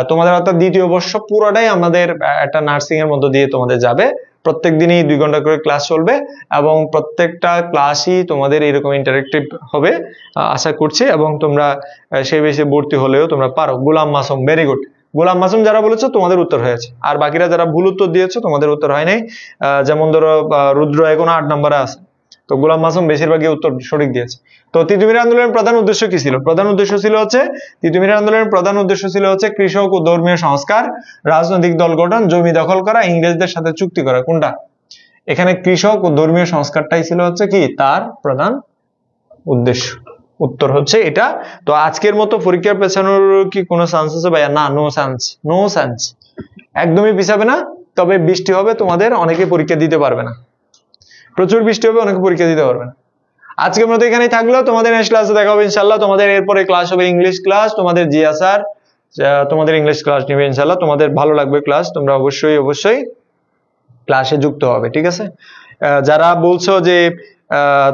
তোমাদের অর্থাৎ দ্বিতীয় বর্ষ পুরোটাই আমাদের একটা নার্সিং এর মধ্য দিয়ে তোমাদের যাবে। প্রত্যেক দিনই 2 ঘন্টা করে ক্লাস চলবে এবং প্রত্যেকটা ক্লাসই তোমাদের এরকম ইন্টারেক্টিভ হবে আশা করছি। এবং তোমরা সেই বেসে ভর্তি হলেও তোমরা পারো। গোলাম মাসুম, ভেরি গুড। গোলাম মাসুম যারা বলেছো তোমাদের উত্তর হয়েছে, আর বাকিরা যারা ভুল উত্তর দিয়েছো তোমাদের উত্তর হয় নাই। যেমন ধরো রুদ্র এখন 8 নম্বরে আছে, তো গোলাম মাসুম বেশিরভাগই উত্তর সঠিক দিয়েছে। তো তিতুমির আন্দোলনের প্রধান উদ্দেশ্য কি ছিল? প্রধান উদ্দেশ্য ছিল হচ্ছে, তিতুমির আন্দোলনের প্রধান উদ্দেশ্য ছিল হচ্ছে কৃষক ও ধর্মীয় সংস্কার, রাজনৈতিক দল গঠন, জমি দখল করা, ইংরেজদের সাথে চুক্তি করা। কোনটা? এখানে কৃষক ও ধর্মীয় সংস্কারটাই ছিল হচ্ছে কি তার প্রধান উদ্দেশ্য। উত্তর হচ্ছে এটা। তো আজকের মতো পরীক্ষার পেছানোর কি কোনো চান্স আছে ভাইয়া? না, নো চান্স, নো চান্স, একদমই পিছাবে না। তবে বৃষ্টি হবে, তোমাদের অনেকে পরীক্ষা দিতে পারবে না, প্রচুর বৃষ্টি হবে, অনেকে পরীক্ষা দিতে পারবে না। আজকের মতো এখানেই থাকলো, তোমাদের নেক্সট ক্লাসে দেখা হবে ইনশাআল্লাহ। তোমাদের এরপরে ক্লাস হবে ইংলিশ ক্লাস, তোমাদের জিয়া স্যার তোমাদের ইংলিশ ক্লাস নেবে ইনশাআল্লাহ। তোমাদের ভালো লাগবে ক্লাস, তোমরা অবশ্যই ক্লাসে যুক্ত হবে। ঠিক আছে, যারা বলছো যে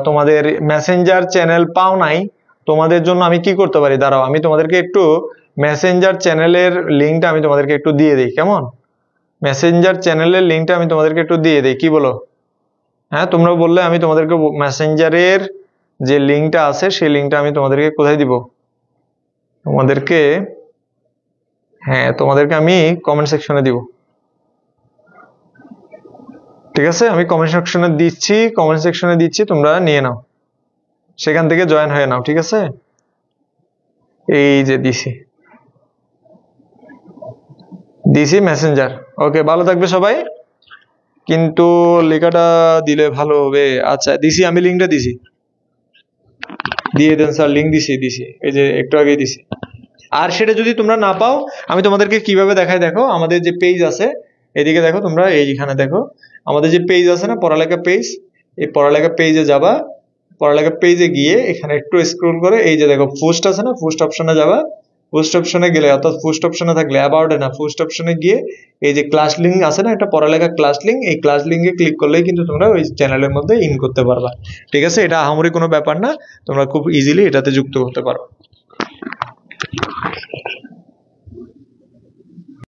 তোমাদের মেসেঞ্জার চ্যানেল পাও নাই, তোমাদের জন্য আমি কি করতে পারি? দাঁড়াও, আমি তোমাদেরকে একটু মেসেঞ্জার চ্যানেলের লিঙ্কটা আমি তোমাদেরকে একটু দিয়ে দিই, কেমন? মেসেঞ্জার চ্যানেলের লিঙ্কটা আমি তোমাদেরকে একটু দিয়ে দিই, কি বলো? হ্যাঁ, তোমরা বললে আমি তোমাদেরকে মেসেঞ্জারের যে লিঙ্কটা আছে সেই লিঙ্কটা আমি তোমাদেরকে কোথায় দিব? তোমাদেরকে আমি কমেন্ট সেকশনে দিব। ঠিক আছে, আমি কমেন্ট সেকশনে দিচ্ছি, তোমরা নিয়ে নাও, সেখান থেকে জয়েন হয়ে নাও। ঠিক আছে, এই যে দিছি মেসেঞ্জার। ওকে, ভালো থাকবে সবাই, কিন্তু লেখাটা দিলে ভালো হবে। আচ্ছা দিছি, আমি লিঙ্কটা দিছি, দিয়ে দেন স্যার। লিঙ্ক দিছি, এই যে একটু আগে দিছি। আর সেটা যদি তোমরা না পাও, আমি তোমাদেরকে কিভাবে দেখাই দেখো। আমাদের যে পেজ আছে, এদিকে দেখো, তোমরা এইখানে দেখো, আমাদের যে পেজ আছে না, পড়ালেখা পেজ, এই পড়ালেখা পেজে যাবা, পড়ালেখা পেজে গিয়ে এখানে একটু স্ক্রল করে এই যে দেখো পোস্ট আছে না, পোস্ট অপশনে যাবা, পোস্ট অপশনে গেলে অর্থাৎ পোস্ট অপশনে থাকলে অ্যাবাউটে না, পোস্ট অপশনে গিয়ে এই যে ক্লাস লিঙ্ক আছে না, একটা পড়ালেখা ক্লাস লিঙ্ক, এই ক্লাস লিঙ্কে ক্লিক করলেই কিন্তু তোমরা ওই চ্যানেলের মধ্যে ইন করতে পারবা। ঠিক আছে, এটা আহামরি কোনো ব্যাপার না, তোমরা খুব ইজিলি এটাতে যুক্ত হতে পারো।